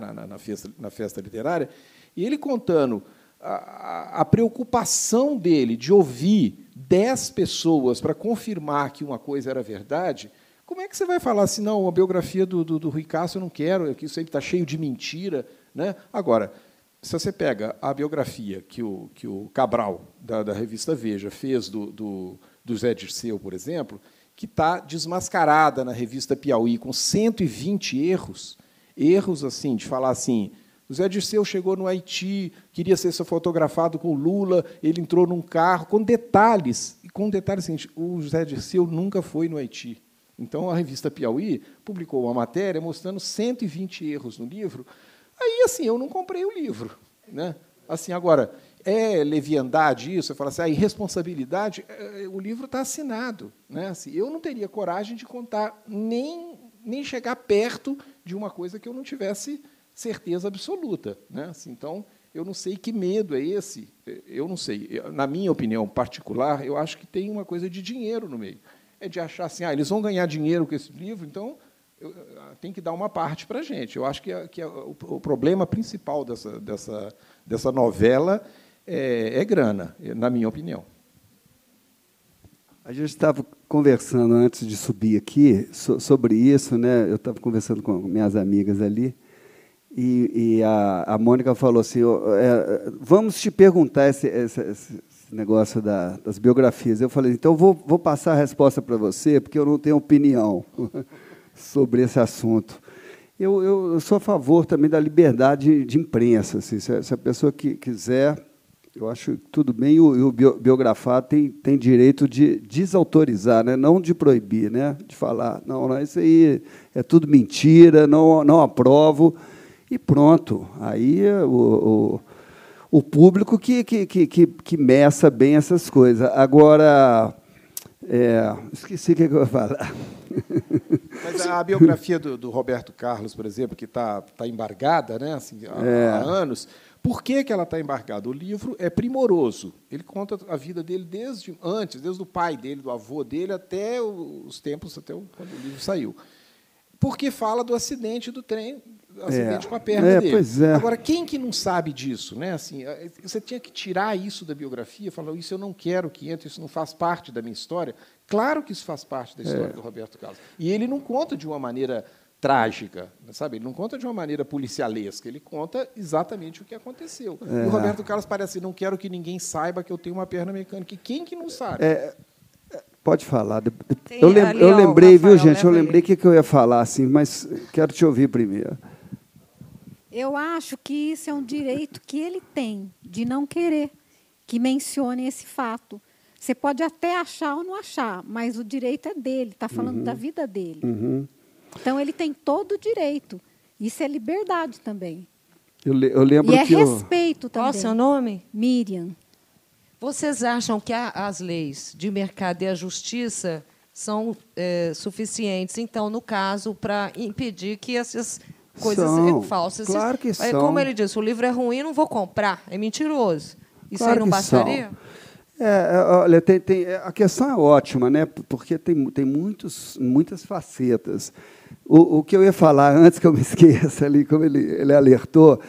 na festa literária, e ele contando a preocupação dele de ouvir 10 pessoas para confirmar que uma coisa era verdade. Como é que você vai falar assim, não, a biografia do Rui Castro eu não quero, que isso aí está cheio de mentira, né? Agora, se você pega a biografia que o Cabral, da revista Veja, fez do Zé Dirceu, por exemplo, que está desmascarada na revista Piauí, com 120 erros assim, de falar assim, o Zé Dirceu chegou no Haiti, queria ser fotografado com o Lula, ele entrou num carro, com detalhes, seguinte, o Zé Dirceu nunca foi no Haiti. Então, a revista Piauí publicou uma matéria mostrando 120 erros no livro. Aí, assim, eu não comprei o livro, né? Assim, agora, é leviandade isso? Você fala assim, a irresponsabilidade, o livro está assinado, né? Assim, eu não teria coragem de contar, nem chegar perto de uma coisa que eu não tivesse certeza absoluta, né? Assim, então, eu não sei que medo é esse, eu não sei. Na minha opinião particular, eu acho que tem uma coisa de dinheiro no meio. É de achar assim, eles vão ganhar dinheiro com esse livro, então tem que dar uma parte para a gente. Eu acho que o problema principal dessa novela é grana, na minha opinião. A gente estava conversando antes de subir aqui sobre isso, né? Eu estava conversando com minhas amigas ali, e a Mônica falou assim, vamos te perguntar esse negócio das biografias. Eu falei, então vou passar a resposta para você, porque eu não tenho opinião sobre esse assunto. Eu sou a favor também da liberdade de imprensa. Assim, se a pessoa que quiser, eu acho tudo bem, e o biografar tem direito de desautorizar, né? Não de proibir, né? De falar, não, isso aí é tudo mentira, não aprovo, e pronto. Aí o público que meça bem essas coisas. Agora, esqueci o que eu ia falar. Mas a biografia do Roberto Carlos, por exemplo, que está embargada, né, assim, há anos, por que ela está embargada? O livro é primoroso. Ele conta a vida dele desde o pai dele, do avô dele, até os tempos, quando o livro saiu. Porque fala do acidente do trem, acidente com a perna dele. Pois é. Agora, quem que não sabe disso? Né? Assim, você tinha que tirar isso da biografia, falar, isso eu não quero que entre, isso não faz parte da minha história. Claro que isso faz parte da história do Roberto Carlos. E ele não conta de uma maneira trágica, sabe? Ele não conta de uma maneira policialesca, ele conta exatamente o que aconteceu. E o Roberto Carlos parece assim, não quero que ninguém saiba que eu tenho uma perna mecânica. E quem que não sabe? Pode falar. Eu lembrei, viu, gente? Eu lembrei o que eu ia falar, assim, mas quero te ouvir primeiro. Eu acho que isso é um direito que ele tem, de não querer que mencione esse fato. Você pode até achar ou não achar, mas o direito é dele, está falando da vida dele. Então, ele tem todo o direito. Isso é liberdade também. Eu lembro que respeito também. Qual o seu nome? Miriam. Vocês acham que as leis de mercado e a justiça são suficientes, então, no caso, para impedir que essas coisas falsas... Claro que são. Como ele disse, o livro é ruim, não vou comprar, é mentiroso. Isso aí não bastaria? Olha, a questão é ótima, né? Porque tem muitas facetas. O que eu ia falar, antes que eu me esqueça, ali, como ele alertou,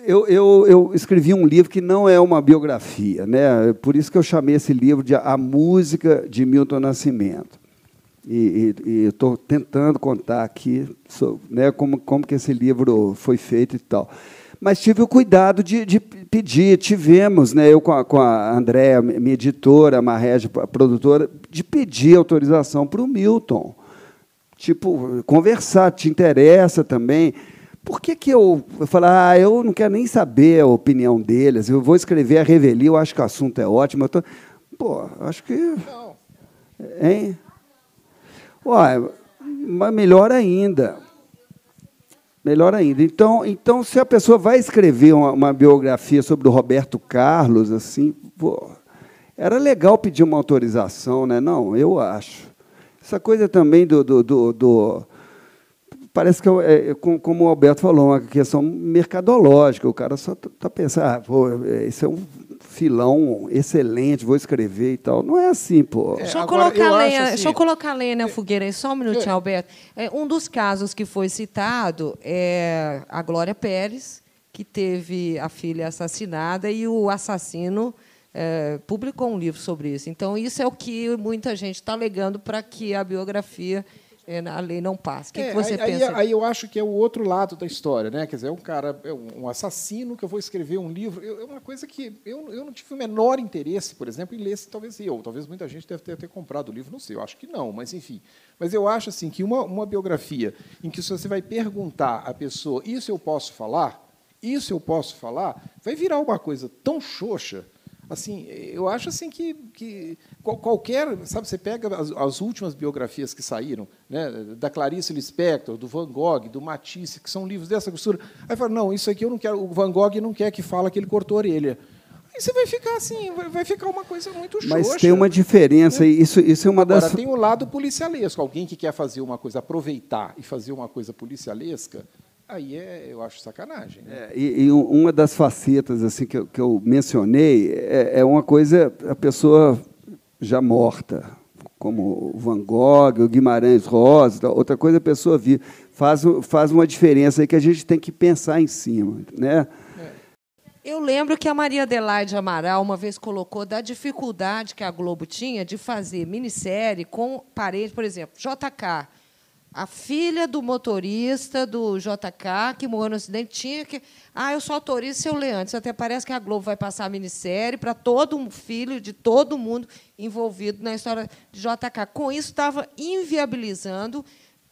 eu escrevi um livro que não é uma biografia, né? Por isso que eu chamei esse livro de A Música de Milton Nascimento. E estou tentando contar aqui né, como que esse livro foi feito e tal. Mas tive o cuidado de pedir, tivemos, né, eu com a Andréa, minha editora, a Marrege, a produtora, de pedir autorização para o Milton. Tipo, conversar, te interessa também. Por que eu falar, eu não quero nem saber a opinião deles, eu vou escrever a revelia, eu acho que o assunto é ótimo. Acho que... Não. Hein? Ué, mas melhor ainda. Melhor ainda. Então, se a pessoa vai escrever uma biografia sobre o Roberto Carlos, assim, era legal pedir uma autorização, né? Não, eu acho. Essa coisa também parece que, como o Alberto falou, uma questão mercadológica. O cara só está pensando, esse é um filão excelente, vou escrever e tal. Não é assim, pô. Deixa eu colocar a lenha na fogueira aí, só um minutinho, Alberto. Um dos casos que foi citado é a Glória Pérez, que teve a filha assassinada e o assassino publicou um livro sobre isso. Então, isso é o que muita gente está alegando para que a biografia a lei não passa. O que você pensa? Aí eu acho que é o outro lado da história, né? Quer dizer, é um cara, é um assassino que eu vou escrever um livro. É uma coisa que eu não tive o menor interesse, por exemplo, em ler, talvez muita gente deve ter comprado o livro, não sei, eu acho que não, mas enfim. Mas eu acho assim que uma biografia em que você vai perguntar à pessoa, isso eu posso falar? Isso eu posso falar? Vai virar uma coisa tão xoxa. Assim, eu acho assim que qualquer, sabe, você pega as últimas biografias que saíram, né, da Clarice Lispector, do Van Gogh, do Matisse, que são livros dessa grossura, aí fala, não, isso aqui eu não quero, o Van Gogh não quer que fala que ele cortou a orelha. Aí você vai ficar assim, vai ficar uma coisa muito xoxa. Mas tem uma diferença, isso é uma das... Agora, tem o lado policialesco, alguém que quer fazer uma coisa, aproveitar e fazer uma coisa policialesca, aí eu acho sacanagem. Né? E uma das facetas assim que eu mencionei é uma coisa, a pessoa já morta, como o Van Gogh, o Guimarães Rosa, outra coisa a pessoa vive. Faz uma diferença aí que a gente tem que pensar em cima. Né? Eu lembro que a Maria Adelaide Amaral uma vez colocou da dificuldade que a Globo tinha de fazer minissérie com parente, por exemplo, JK. A filha do motorista do JK, que morreu no acidente, tinha que... eu só autorizo seu ler antes. Até parece que a Globo vai passar a minissérie para todo filho de todo mundo envolvido na história de JK. Com isso, estava inviabilizando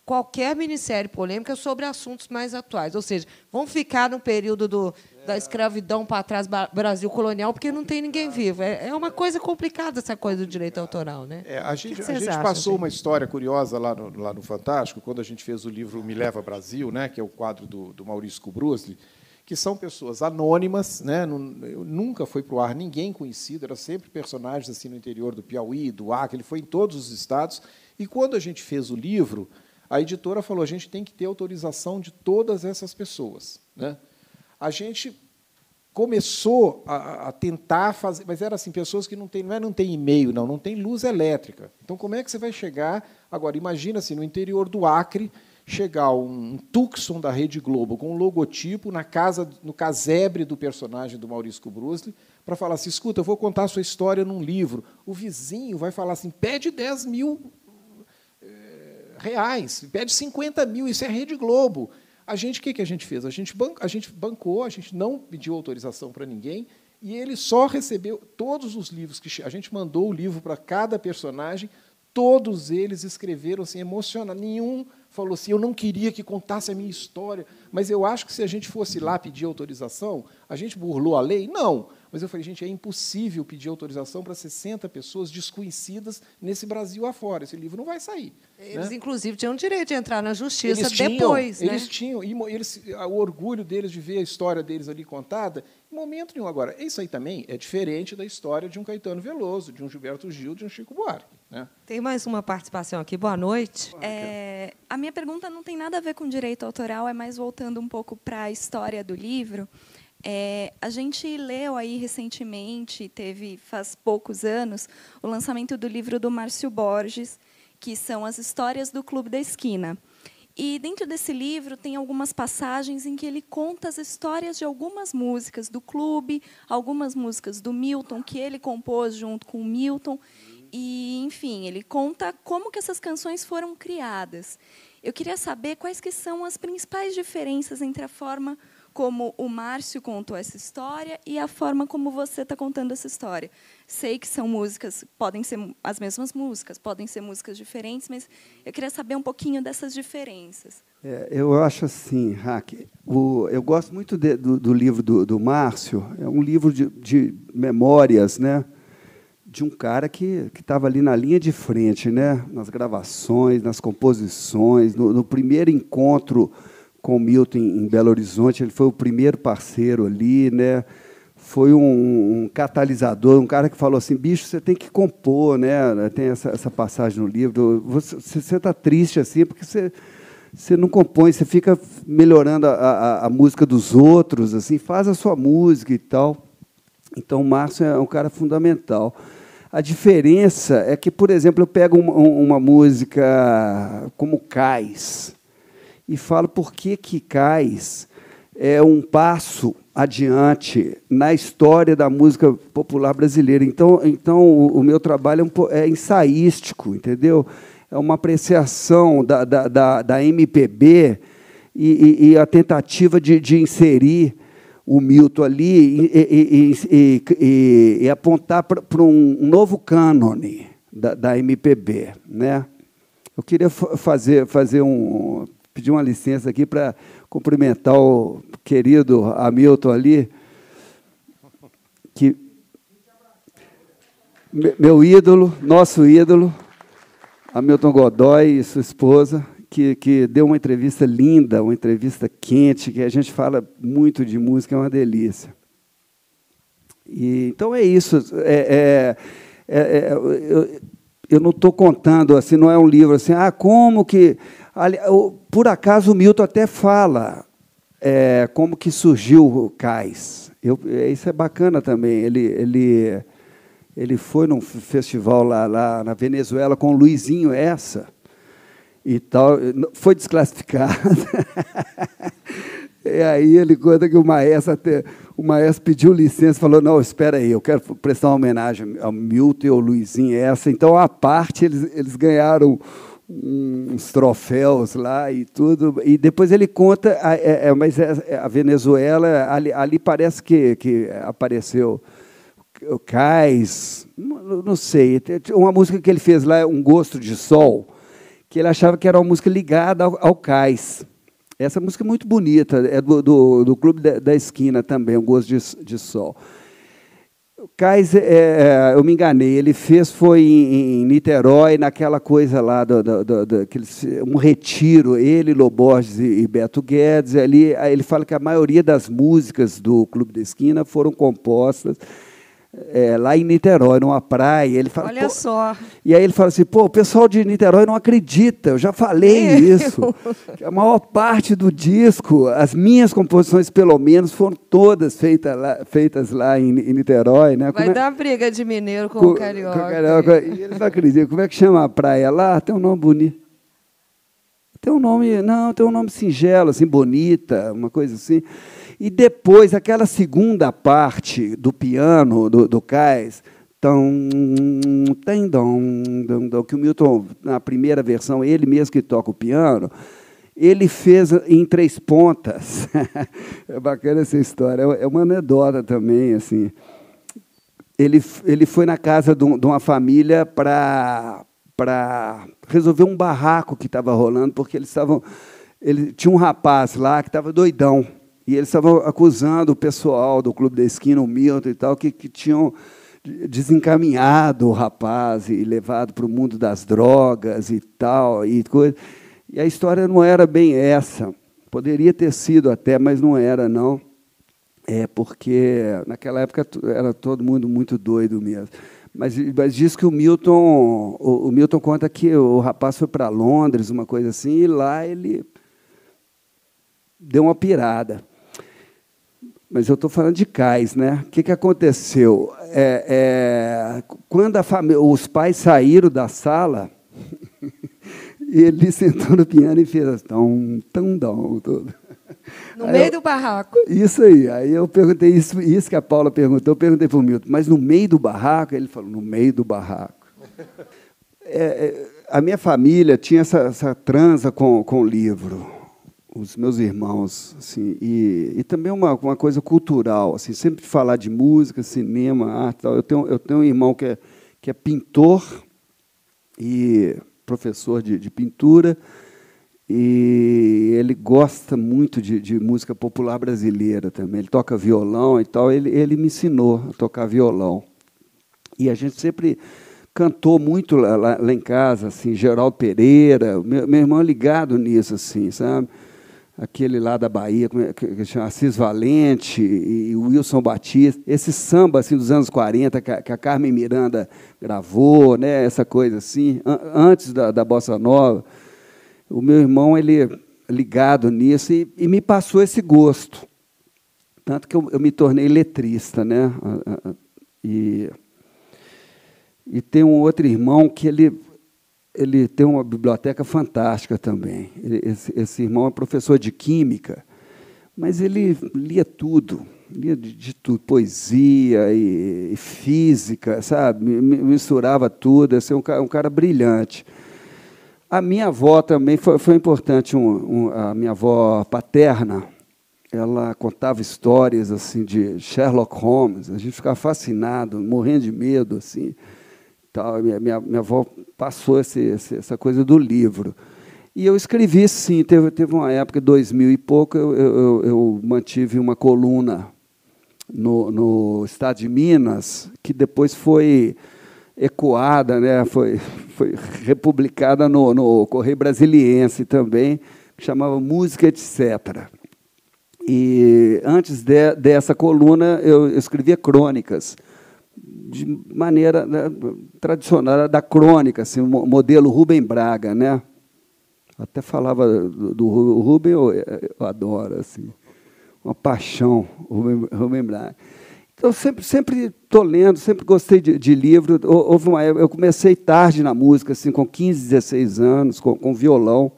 qualquer minissérie polêmica sobre assuntos mais atuais. Ou seja, vão ficar no período da escravidão para trás, Brasil colonial, porque não tem ninguém vivo. É uma coisa complicada essa coisa do direito autoral. Né? A gente passou uma história curiosa lá no Fantástico, quando a gente fez o livro Me Leva Brasil, né, que é o quadro do Maurício Kubrusli, que são pessoas anônimas, né, nunca foi para o ar ninguém conhecido, eram sempre personagens assim, no interior do Piauí, do Acre, ele foi em todos os estados. E, quando a gente fez o livro, a editora falou, a gente tem que ter autorização de todas essas pessoas. Né? A gente começou a tentar fazer, mas era assim, pessoas que não tem e-mail, não tem luz elétrica. Então, como é que você vai chegar? Agora, imagina assim, no interior do Acre, chegar um Tucson da Rede Globo com um logotipo no casebre do personagem do Maurício Kubrusli, para falar assim, escuta, eu vou contar a sua história num livro. O vizinho vai falar assim, pede 10 mil reais, pede 50 mil, isso é Rede Globo. O que a gente fez? A gente bancou, a gente não pediu autorização para ninguém, e ele só recebeu todos os livros que a gente mandou o livro para cada personagem, todos eles escreveram assim, emocionados. Nenhum falou assim, eu não queria que contasse a minha história, mas eu acho que se a gente fosse lá pedir autorização, a gente burlou a lei? Não. Mas eu falei, gente, é impossível pedir autorização para 60 pessoas desconhecidas nesse Brasil afora. Esse livro não vai sair. Eles, né? Inclusive, tinham o direito de entrar na justiça depois. Eles tinham. E o orgulho deles de ver a história deles ali contada, em momento nenhum. Agora, isso aí também é diferente da história de um Caetano Veloso, de um Gilberto Gil, de um Chico Buarque. Né? Tem mais uma participação aqui. Boa noite. A minha pergunta não tem nada a ver com direito autoral, é mais voltando um pouco para a história do livro. A gente leu aí recentemente, faz poucos anos, o lançamento do livro do Márcio Borges, que são as histórias do Clube da Esquina. E, dentro desse livro, tem algumas passagens em que ele conta as histórias de algumas músicas do clube, algumas músicas do Milton, que ele compôs junto com o Milton. E, enfim, ele conta como que essas canções foram criadas. Eu queria saber quais que são as principais diferenças entre a forma como o Márcio contou essa história e a forma como você está contando essa história. Sei que são músicas, podem ser as mesmas músicas, podem ser músicas diferentes, mas eu queria saber um pouquinho dessas diferenças. Eu acho assim, Raque, eu gosto muito do livro do Márcio, é um livro de memórias, né, de um cara que estava ali na linha de frente, né, nas gravações, nas composições, no primeiro encontro com o Milton em Belo Horizonte, ele foi o primeiro parceiro ali, né? Foi um catalisador, um cara que falou assim, bicho, você tem que compor, né? Tem essa passagem no livro, você está triste assim porque você não compõe, você fica melhorando a música dos outros, assim, faz a sua música e tal. Então, o Márcio é um cara fundamental. A diferença é que, por exemplo, eu pego uma música como Cais, e falo por que Cais é um passo adiante na história da música popular brasileira. Então o meu trabalho é ensaístico, entendeu? uma apreciação da MPB e a tentativa de inserir o Milton ali e apontar para um novo cânone da MPB, né? Eu queria pedir uma licença aqui para cumprimentar o querido Hamilton ali, que meu ídolo, nosso ídolo, Hamilton Godoy e sua esposa, que deu uma entrevista linda, uma entrevista quente, que a gente fala muito de música, é uma delícia. Então é isso. Eu não estou contando, assim, não é um livro assim, como que... Por acaso o Milton até fala como que surgiu o Cais. Isso é bacana também. Ele foi num festival lá na Venezuela com o Luizinho Essa e tal, foi desclassificado. E aí ele conta que o maestro pediu licença, falou, não, espera aí, eu quero prestar uma homenagem ao Milton e ao Luizinho Essa. Então, à parte, eles ganharam uns troféus lá e tudo. E depois ele conta, mas a Venezuela, ali parece que apareceu o Cais, não sei, uma música que ele fez lá, Um Gosto de Sol, que ele achava que era uma música ligada ao Cais. Essa música é muito bonita, é do Clube da Esquina também, Um Gosto de Sol. O Cais, eu me enganei, ele foi em Niterói, naquela coisa lá, um retiro, ele, Loborges e Beto Guedes. Ali, ele fala que a maioria das músicas do Clube da Esquina foram compostas lá em Niterói, numa praia. Ele fala, olha só. E aí ele fala assim, o pessoal de Niterói não acredita, eu já falei isso. Que a maior parte do disco, as minhas composições, pelo menos, foram todas feitas lá em Niterói. Né? Vai dar briga de mineiro com o carioca. E eles não acreditam. Como é que chama a praia lá? Tem um nome bonito. Tem um nome singelo, assim, Bonita, uma coisa assim. E depois, aquela segunda parte do piano, do Cais, que o Milton, na primeira versão, ele mesmo que toca o piano, ele fez em 3 pontas. É bacana essa história, é uma anedota também. Assim. Ele foi na casa de uma família para resolver um barraco que estava rolando, porque tinha um rapaz lá que estava doidão. E eles estavam acusando o pessoal do Clube da Esquina, o Milton e tal, que tinham desencaminhado o rapaz e levado para o mundo das drogas e tal. E a história não era bem essa. Poderia ter sido até, mas não era, não. Porque naquela época era todo mundo muito doido mesmo. Mas diz que o Milton conta que o rapaz foi para Londres, uma coisa assim, e lá ele deu uma pirada. Mas eu estou falando de Cais, né? O que aconteceu? Quando os pais saíram da sala, ele sentou no piano e fez assim, todo. No meio do barraco. Isso aí. Aí eu perguntei isso que a Paula perguntou, eu perguntei para o Milton, mas no meio do barraco? Ele falou, no meio do barraco. A minha família tinha essa transa com o livro. Os meus irmãos, assim, e também uma coisa cultural, assim, sempre falar de música, cinema, arte, tal. Eu tenho um irmão que é pintor e professor de pintura, e ele gosta muito de música popular brasileira também. Ele toca violão e tal. Ele me ensinou a tocar violão. E a gente sempre cantou muito lá em casa, assim, Geraldo Pereira. Meu irmão é ligado nisso, assim, sabe? Aquele lá da Bahia, que chama Assis Valente e Wilson Batista, esse samba assim, dos anos 40, que a Carmen Miranda gravou, né, essa coisa assim, antes da Bossa Nova. O meu irmão, ele ligado nisso, e me passou esse gosto. Tanto que eu me tornei letrista. Né? E tem um outro irmão que ele tem uma biblioteca fantástica também. Esse irmão é professor de química, mas ele lia tudo, lia de tudo, poesia e física, sabe? Misturava tudo, assim, um cara brilhante. A minha avó também foi importante. A minha avó paterna, ela contava histórias assim de Sherlock Holmes. A gente ficava fascinado, morrendo de medo, assim. Tal. Minha avó passou essa coisa do livro. E eu escrevi, sim. Teve uma época, 2000 e pouco, eu mantive uma coluna no Estado de Minas, que depois foi ecoada, né? Foi republicada no Correio Brasiliense também, que chamava Música, etc. E antes dessa coluna, eu escrevia crônicas, de maneira, né, tradicional, da crônica, assim, modelo Rubem Braga, né? Até falava do Rubem, eu adoro, assim, uma paixão, Rubem Braga. Então, sempre estou lendo, sempre gostei de livro. Houve uma época, eu comecei tarde na música, assim, com 15, 16 anos, com violão.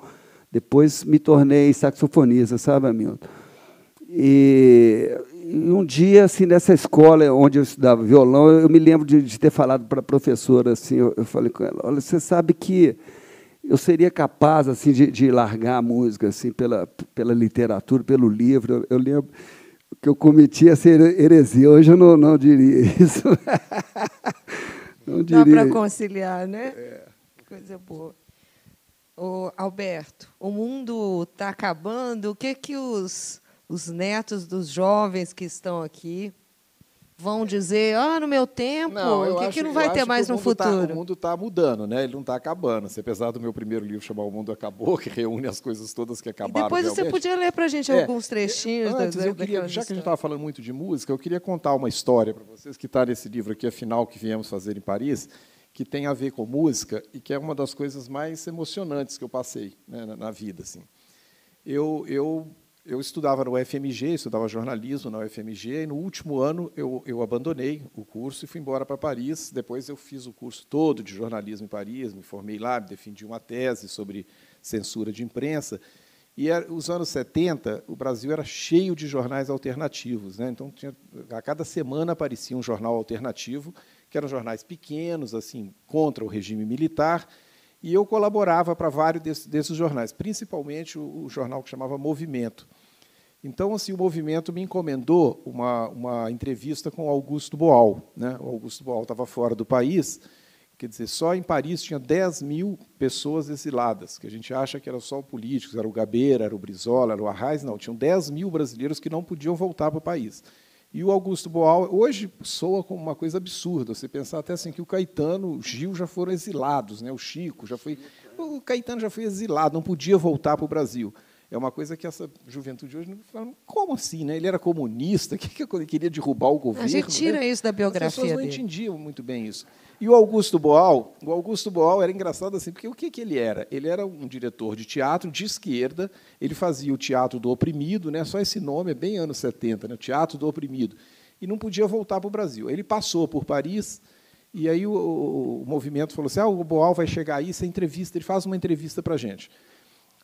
Depois me tornei saxofonista, sabe, Hamilton? E um dia, assim, nessa escola onde eu estudava violão, eu me lembro de ter falado para a professora, assim, eu falei com ela, olha, você sabe que eu seria capaz, assim, de largar a música, assim, pela literatura, pelo livro. Eu lembro que eu cometi essa heresia. Hoje eu não diria isso. Não diria. Dá para conciliar, né? Coisa boa. Ô, Alberto, o mundo está acabando. O que os netos dos jovens que estão aqui vão dizer? No meu tempo, o que não vai ter mais no futuro? O mundo está mudando, né? Ele não está acabando. Apesar do meu primeiro livro chamar O Mundo Acabou, que reúne as coisas todas que acabaram. E depois realmente. Você podia ler para a gente alguns trechinhos. Antes, já que a gente estava falando muito de música, eu queria contar uma história para vocês que está nesse livro aqui, Afinal, que viemos fazer em Paris, que tem a ver com música e que é uma das coisas mais emocionantes que eu passei, né, na vida. Assim. Eu estudava no UFMG, estudava jornalismo na UFMG, e no último ano eu abandonei o curso e fui embora para Paris. Depois eu fiz o curso todo de jornalismo em Paris, me formei lá, me defendi uma tese sobre censura de imprensa. E os anos 70, o Brasil era cheio de jornais alternativos, né? Então, a cada semana aparecia um jornal alternativo, que eram jornais pequenos, assim, contra o regime militar, e eu colaborava para vários desses jornais, principalmente o jornal que chamava Movimento. Então, assim, o Movimento me encomendou uma entrevista com o Augusto Boal, né? O Augusto Boal estava fora do país, quer dizer, só em Paris tinha 10 mil pessoas exiladas, que a gente acha que eram só políticos, era o Gabeira, era o Brizola, era o Arraes, não, tinham 10 mil brasileiros que não podiam voltar para o país. E o Augusto Boal, hoje, soa como uma coisa absurda, você pensar até assim que o Caetano, o Gil já foram exilados, né? O Chico já foi... O Caetano já foi exilado, não podia voltar para o Brasil. É uma coisa que essa juventude hoje não fala, como assim, né? Ele era comunista, ele queria derrubar o governo. A gente tira, né? Isso da biografia As pessoas não dele. entendiam muito bem isso. E o Augusto Boal era engraçado assim, porque o que ele era? Ele era um diretor de teatro de esquerda, ele fazia o Teatro do Oprimido, né? Só esse nome é bem anos 70, né? O Teatro do Oprimido, e não podia voltar para o Brasil. Ele passou por Paris, e aí o movimento falou assim, o Boal vai chegar aí, essa entrevista, ele faz uma entrevista para a gente.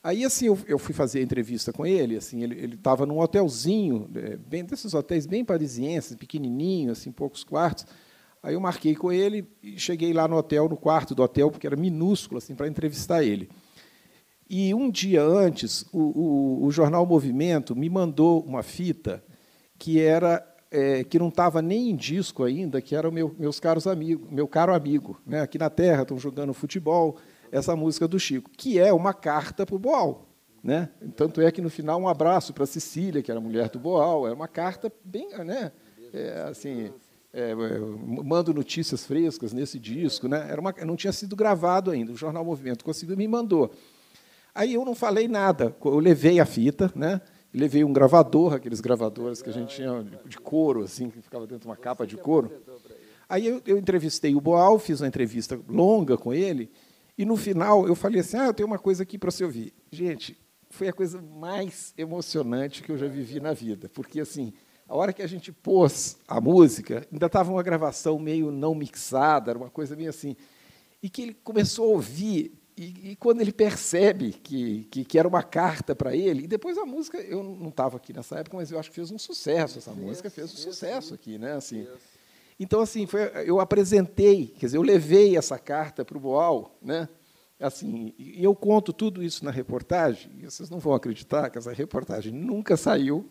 Aí, assim, eu fui fazer a entrevista com ele, assim, ele estava num hotelzinho, bem desses hotéis bem parisienses, pequenininho, assim, poucos quartos. Aí eu marquei com ele e cheguei lá no hotel, no quarto do hotel, porque era minúsculo, assim, para entrevistar ele. E um dia antes, o jornal Movimento me mandou uma fita que não estava nem em disco ainda, que era o meu caro amigo, né? Aqui na Terra estão jogando futebol, essa música do Chico, que é uma carta para o Boal, né? Tanto é que no final um abraço para a Cecília, que era a mulher do Boal, era uma carta bem, né? Assim. Mando notícias frescas nesse disco, né? Não tinha sido gravado ainda, o Jornal Movimento conseguiu, me mandou. Aí eu não falei nada, eu levei a fita, né? Levei um gravador, aqueles gravadores que a gente tinha de couro, assim, que ficava dentro de uma capa de couro. Aí eu entrevistei o Boal, fiz uma entrevista longa com ele, e no final eu falei assim, eu tenho uma coisa aqui para você ouvir. Gente, foi a coisa mais emocionante que eu já vivi na vida, porque assim, a hora que a gente pôs a música, ainda estava uma gravação meio não mixada, era uma coisa meio assim, e que ele começou a ouvir, e quando ele percebe que era uma carta para ele, e depois a música, eu não estava aqui nessa época, mas eu acho que fez um sucesso, essa música fez um sucesso aqui, né? Assim. Então, assim, eu apresentei, quer dizer, eu levei essa carta para o Boal, né? assim, eu conto tudo isso na reportagem, e vocês não vão acreditar que essa reportagem nunca saiu,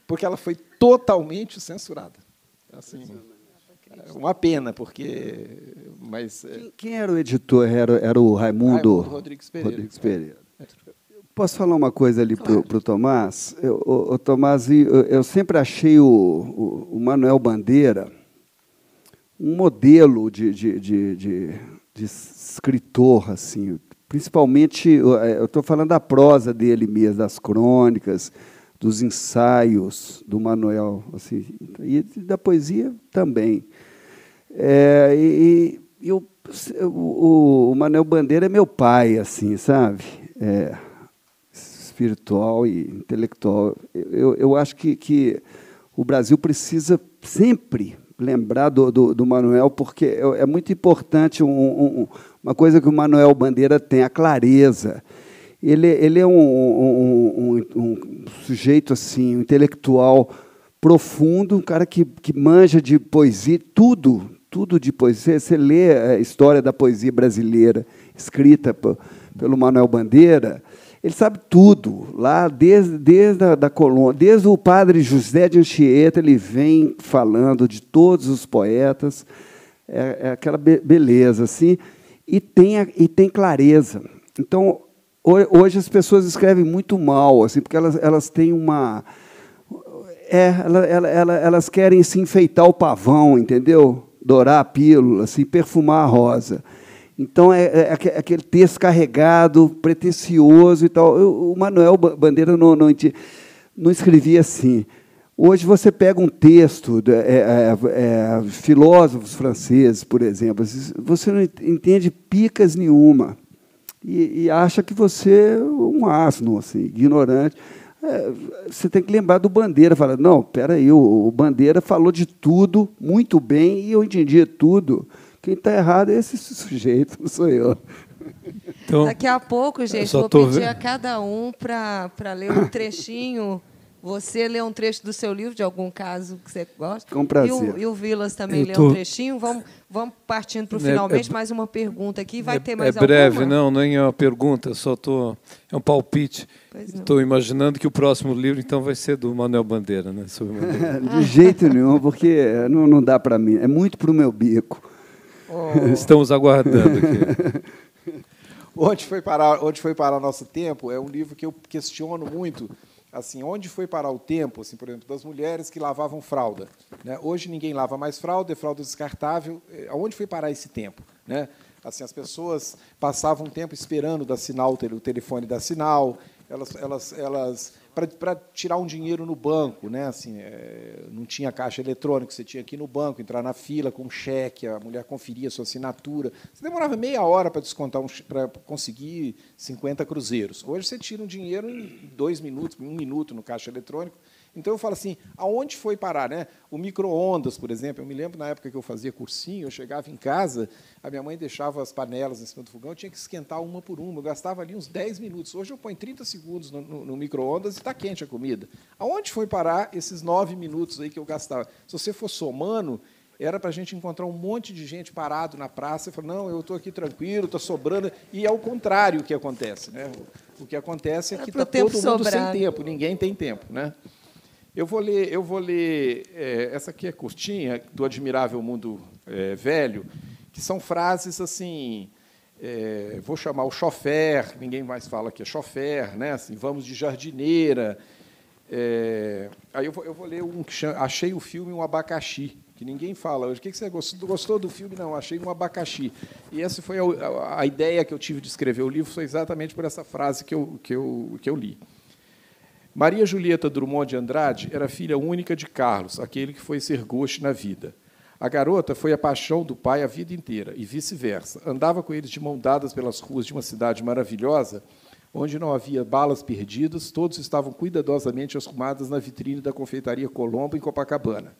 porque ela foi totalmente censurada. Assim, uma pena, porque... Mas, quem era o editor? Era o Raimundo Rodrigues Pereira. Posso falar uma coisa ali para o Tomás? O Tomás, eu sempre achei o Manuel Bandeira um modelo de escritor, assim, principalmente, eu estou falando da prosa dele mesmo, das crônicas, dos ensaios do Manuel, assim, e da poesia também. O Manuel Bandeira é meu pai, assim, sabe? Espiritual e intelectual. Eu acho que o Brasil precisa sempre lembrar do Manuel, porque é muito importante uma coisa que o Manuel Bandeira tem, a clareza. Ele é um sujeito assim, um intelectual profundo, um cara que manja de poesia, tudo de poesia. Você lê a história da poesia brasileira, escrita pelo Manuel Bandeira, ele sabe tudo, lá desde a colônia, desde o padre José de Anchieta, ele vem falando de todos os poetas, aquela beleza, assim, e tem clareza. Então, hoje as pessoas escrevem muito mal, assim, porque elas têm uma... elas querem se enfeitar o pavão, entendeu? Dourar a pílula, assim, perfumar a rosa. Então, aquele texto carregado, pretensioso e tal. O Manuel Bandeira não escrevia assim. Hoje você pega um texto, filósofos franceses, por exemplo, você não entende picas nenhuma e acha que você é um asno, assim, ignorante. Você tem que lembrar do Bandeira. Fala, não, espera aí, o Bandeira falou de tudo muito bem e eu entendi tudo. Quem está errado é esse sujeito, não sou eu. Então, daqui a pouco, gente, vou pedir a cada um para ler um trechinho. Você lê um trecho do seu livro, de algum caso que você gosta. Com prazer. E o Vilas também lê um trechinho. Vamos partindo para o finalmente. Mais uma pergunta aqui. Vai ter mais alguma? É breve, não, nem é uma pergunta, só é um palpite. Estou imaginando que o próximo livro, então, vai ser do Manuel Bandeira, né? Sobre Bandeira. De jeito nenhum, porque não dá para mim. É muito para o meu bico. Estamos aguardando aqui. Onde foi parar nosso tempo é um livro que eu questiono muito. Assim, onde foi parar o tempo, assim, por exemplo, das mulheres que lavavam fralda, né? Hoje ninguém lava mais fralda, é fralda descartável. Aonde foi parar esse tempo, né? Assim, as pessoas passavam um tempo esperando dar sinal, o telefone dar sinal, elas para tirar um dinheiro no banco, né? Assim, não tinha caixa eletrônica, você tinha que ir no banco, entrar na fila com um cheque, a mulher conferia a sua assinatura. Você demorava meia hora para descontar, para conseguir 50 cruzeiros. Hoje você tira um dinheiro em 2 minutos, 1 minuto no caixa eletrônico. Então eu falo assim, aonde foi parar, né? O micro-ondas, por exemplo, eu me lembro na época que eu fazia cursinho, eu chegava em casa, a minha mãe deixava as panelas em cima do fogão, eu tinha que esquentar uma por uma, eu gastava ali uns 10 minutos. Hoje eu ponho 30 segundos no micro-ondas e está quente a comida. Aonde foi parar esses 9 minutos aí que eu gastava? Se você for somando, era para a gente encontrar um monte de gente parado na praça e falar, não, eu estou aqui tranquilo, está sobrando, e é o contrário o que acontece, né? O que acontece é que está todo mundo sem tempo, ninguém tem tempo, né? Eu vou ler essa aqui é curtinha, do Admirável Mundo Velho, que são frases assim, vou chamar o chofer, ninguém mais fala que é chofer, né? Assim, vamos de jardineira. Aí eu vou ler um que chama, achei o filme um abacaxi, que ninguém fala hoje. O que você gostou do filme? Não, achei um abacaxi. E essa foi a ideia que eu tive de escrever o livro, foi exatamente por essa frase que eu li. Maria Julieta Drummond de Andrade era filha única de Carlos, aquele que foi ser Ghost na vida. A garota foi a paixão do pai a vida inteira, e vice-versa. Andava com eles de mão dadas pelas ruas de uma cidade maravilhosa, onde não havia balas perdidas, todos estavam cuidadosamente arrumados na vitrine da confeitaria Colombo, em Copacabana.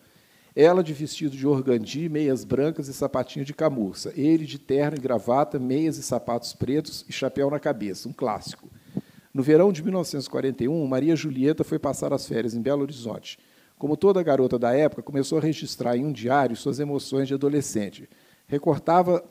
Ela de vestido de organdi, meias brancas e sapatinho de camurça. Ele de terno e gravata, meias e sapatos pretos e chapéu na cabeça, um clássico. No verão de 1941, Maria Julieta foi passar as férias em Belo Horizonte. Como toda garota da época, começou a registrar em um diário suas emoções de adolescente. Recortava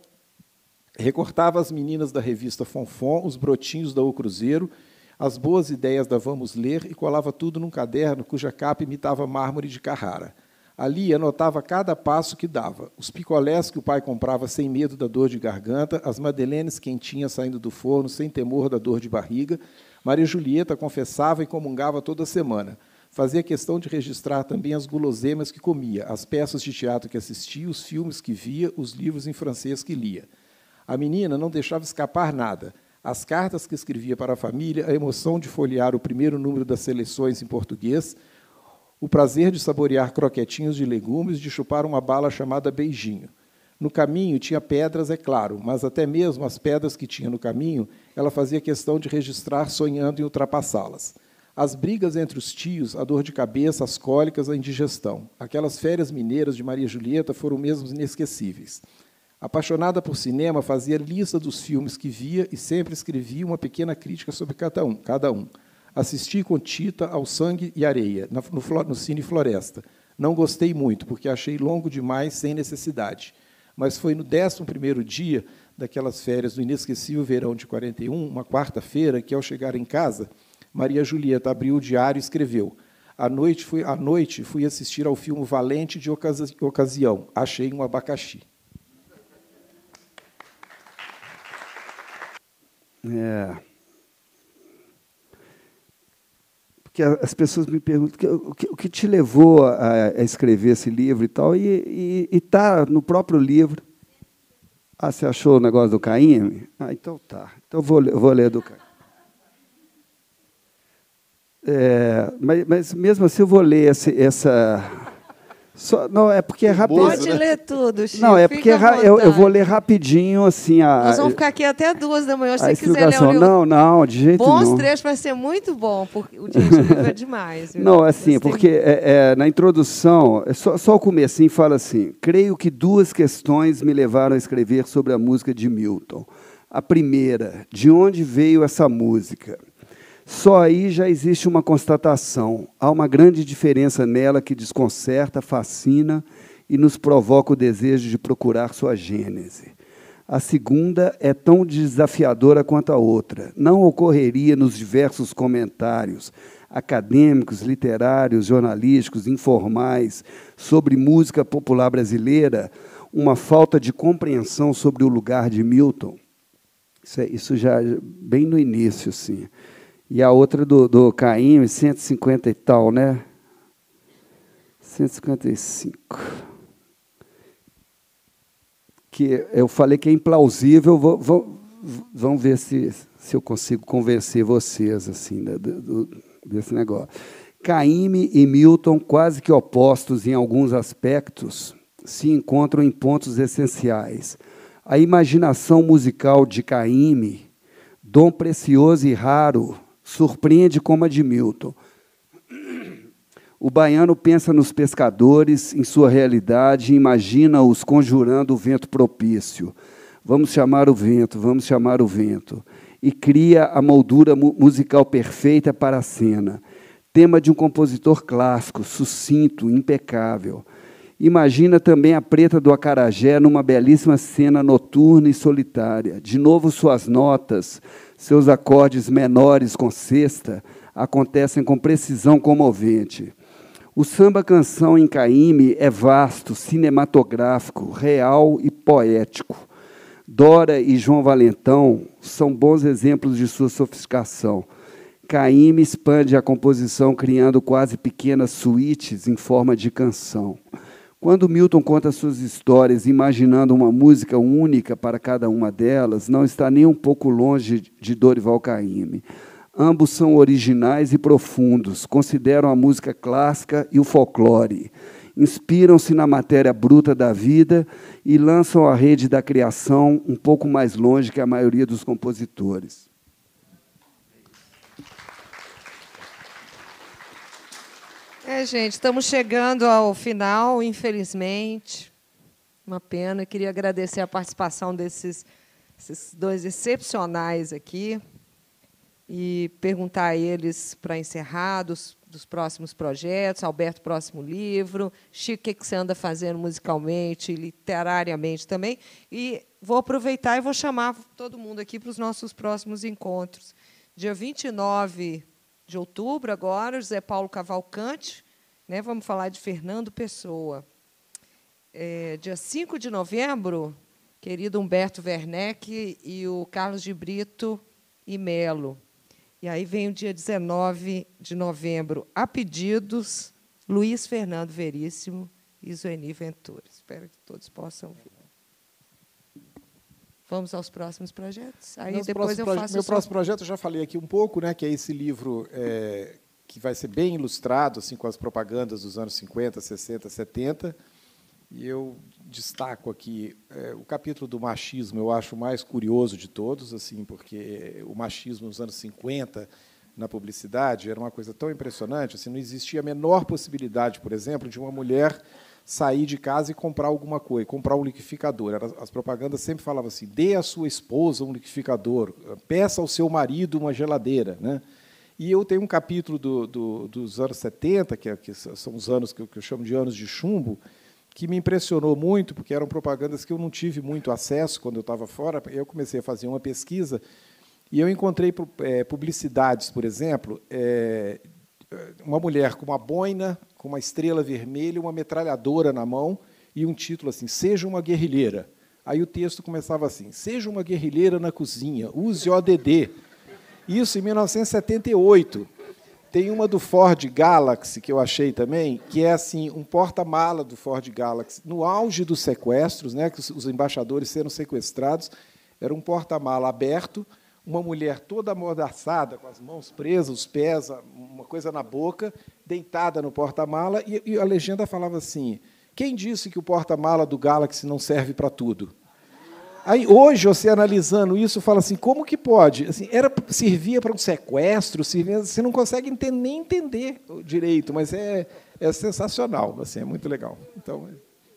Recortava as meninas da revista Fonfon, os brotinhos da O Cruzeiro, as boas ideias da Vamos Ler e colava tudo num caderno cuja capa imitava mármore de Carrara. Ali anotava cada passo que dava, os picolés que o pai comprava sem medo da dor de garganta, as madeleines quentinhas saindo do forno sem temor da dor de barriga. Maria Julieta confessava e comungava toda semana. Fazia questão de registrar também as guloseimas que comia, as peças de teatro que assistia, os filmes que via, os livros em francês que lia. A menina não deixava escapar nada. As cartas que escrevia para a família, a emoção de folhear o primeiro número das seleções em português, o prazer de saborear croquetinhos de legumes, de chupar uma bala chamada beijinho. No caminho tinha pedras, é claro, mas até mesmo as pedras que tinha no caminho, ela fazia questão de registrar sonhando em ultrapassá-las. As brigas entre os tios, a dor de cabeça, as cólicas, a indigestão. Aquelas férias mineiras de Maria Julieta foram mesmo inesquecíveis. Apaixonada por cinema, fazia lista dos filmes que via e sempre escrevia uma pequena crítica sobre cada um. Assisti com Tita ao Sangue e Areia, no Cine Floresta. Não gostei muito, porque achei longo demais, sem necessidade. Mas foi no 11º dia daquelas férias do inesquecível verão de 41, uma quarta-feira, que, ao chegar em casa, Maria Julieta abriu o diário e escreveu: À noite fui assistir ao filme Valente de Ocasião. Achei um abacaxi. Porque as pessoas me perguntam o que te levou a escrever esse livro e tal, e está no próprio livro. Ah, você achou o negócio do Caíme? Ah, então tá. Então eu vou ler do Caíme. Mas mesmo assim eu vou ler essa... não, é porque é rapidinho. Pode ler tudo, Chico. Não, é porque eu vou ler rapidinho, assim... Nós vamos ficar aqui até 2 da manhã, se você quiser ler o livro. Não, de jeito nenhum. Bons trechos, vai ser muito bom, porque o livro é demais. Viu? Não, assim, porque na introdução, só o comecinho fala assim: creio que 2 questões me levaram a escrever sobre a música de Milton. A primeira, de onde veio essa música? Só aí já existe uma constatação. Há uma grande diferença nela que desconcerta, fascina e nos provoca o desejo de procurar sua gênese. A segunda é tão desafiadora quanto a outra. Não ocorreria nos diversos comentários acadêmicos, literários, jornalísticos, informais sobre música popular brasileira uma falta de compreensão sobre o lugar de Milton. Isso já bem no início, sim. E a outra do Caíme, 150 e tal, né? 155. Que eu falei que é implausível, vamos ver se eu consigo convencer vocês assim, desse negócio. Caíme e Milton, quase que opostos em alguns aspectos, se encontram em pontos essenciais. A imaginação musical de Caíme, dom precioso e raro, surpreende como a de Milton. O baiano pensa nos pescadores, em sua realidade, e imagina-os conjurando o vento propício. Vamos chamar o vento, vamos chamar o vento. E cria a moldura musical perfeita para a cena. Tema de um compositor clássico, sucinto, impecável. Imagina também a Preta do Acarajé numa belíssima cena noturna e solitária. De novo suas notas, seus acordes menores com sexta, acontecem com precisão comovente. O samba-canção em Caíme é vasto, cinematográfico, real e poético. Dora e João Valentão são bons exemplos de sua sofisticação. Caíme expande a composição, criando quase pequenas suítes em forma de canção. Quando Milton conta suas histórias, imaginando uma música única para cada uma delas, não está nem um pouco longe de Dorival Caymmi. Ambos são originais e profundos, consideram a música clássica e o folclore, inspiram-se na matéria bruta da vida e lançam a rede da criação um pouco mais longe que a maioria dos compositores. Gente, estamos chegando ao final, infelizmente. Uma pena. Eu queria agradecer a participação desses 2 excepcionais aqui e perguntar a eles, para encerrar, dos próximos projetos. Alberto, próximo livro. Chico, o que você anda fazendo musicalmente, literariamente também. E vou aproveitar e vou chamar todo mundo aqui para os nossos próximos encontros. Dia 29 de outubro, agora, José Paulo Cavalcante, né? Vamos falar de Fernando Pessoa. Dia 5 de novembro, querido Humberto Werneck e o Carlos de Brito e Melo. E aí vem o dia 19 de novembro, a pedidos, Luiz Fernando Veríssimo e Zueni Ventura. Espero que todos possam vir. Vamos aos próximos projetos? Aí depois eu faço meu próximo projeto, eu já falei aqui um pouco, né, que é esse livro que vai ser bem ilustrado, assim, com as propagandas dos anos 50, 60, 70. E eu destaco aqui o capítulo do machismo, eu acho o mais curioso de todos, assim, porque o machismo nos anos 50, na publicidade, era uma coisa tão impressionante, assim, não existia a menor possibilidade, por exemplo, de uma mulher sair de casa e comprar alguma coisa, comprar um liquidificador. As propagandas sempre falavam assim, dê à sua esposa um liquidificador, peça ao seu marido uma geladeira, né? E eu tenho um capítulo dos anos 70, que são os anos que eu chamo de anos de chumbo, que me impressionou muito, porque eram propagandas que eu não tive muito acesso quando eu estava fora. Eu comecei a fazer uma pesquisa e eu encontrei publicidades, por exemplo, uma mulher com uma boina, com uma estrela vermelha, uma metralhadora na mão e um título assim, seja uma guerrilheira. Aí o texto começava assim, seja uma guerrilheira na cozinha, use ODD. Isso em 1978. Tem uma do Ford Galaxy, que eu achei também, que é assim um porta-mala do Ford Galaxy. No auge dos sequestros, né, que os embaixadores sendo sequestrados, era um porta-mala aberto, uma mulher toda amordaçada, com as mãos presas, os pés, uma coisa na boca, deitada no porta-mala, e a legenda falava assim, quem disse que o porta-mala do Galaxy não serve para tudo? Aí, hoje, você analisando isso, fala assim, como que pode? Assim, servia para um sequestro, você não consegue nem entender direito, mas é sensacional, assim, é muito legal. Então,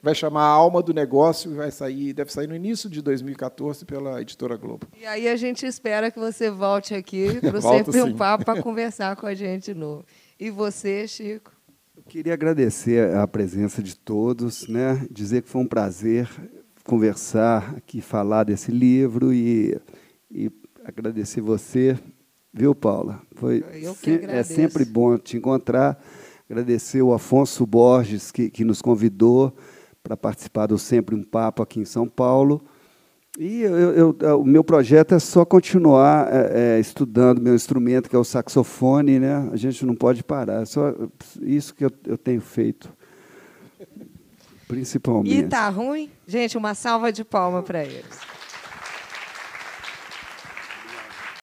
vai chamar A Alma do Negócio e deve sair no início de 2014 pela Editora Globo. E aí a gente espera que você volte aqui para o Sempre um Papo para conversar com a gente de novo. E você, Chico? Eu queria agradecer a presença de todos, né? Dizer que foi um prazer conversar aqui, falar desse livro e agradecer você, viu, Paula? É sempre bom te encontrar. Agradecer o Afonso Borges, que nos convidou para participar do Sempre um Papo aqui em São Paulo. E o meu projeto é só continuar estudando meu instrumento, que é o saxofone, né? A gente não pode parar, é só isso que eu tenho feito. Principalmente. E tá ruim? Gente, uma salva de palmas para eles.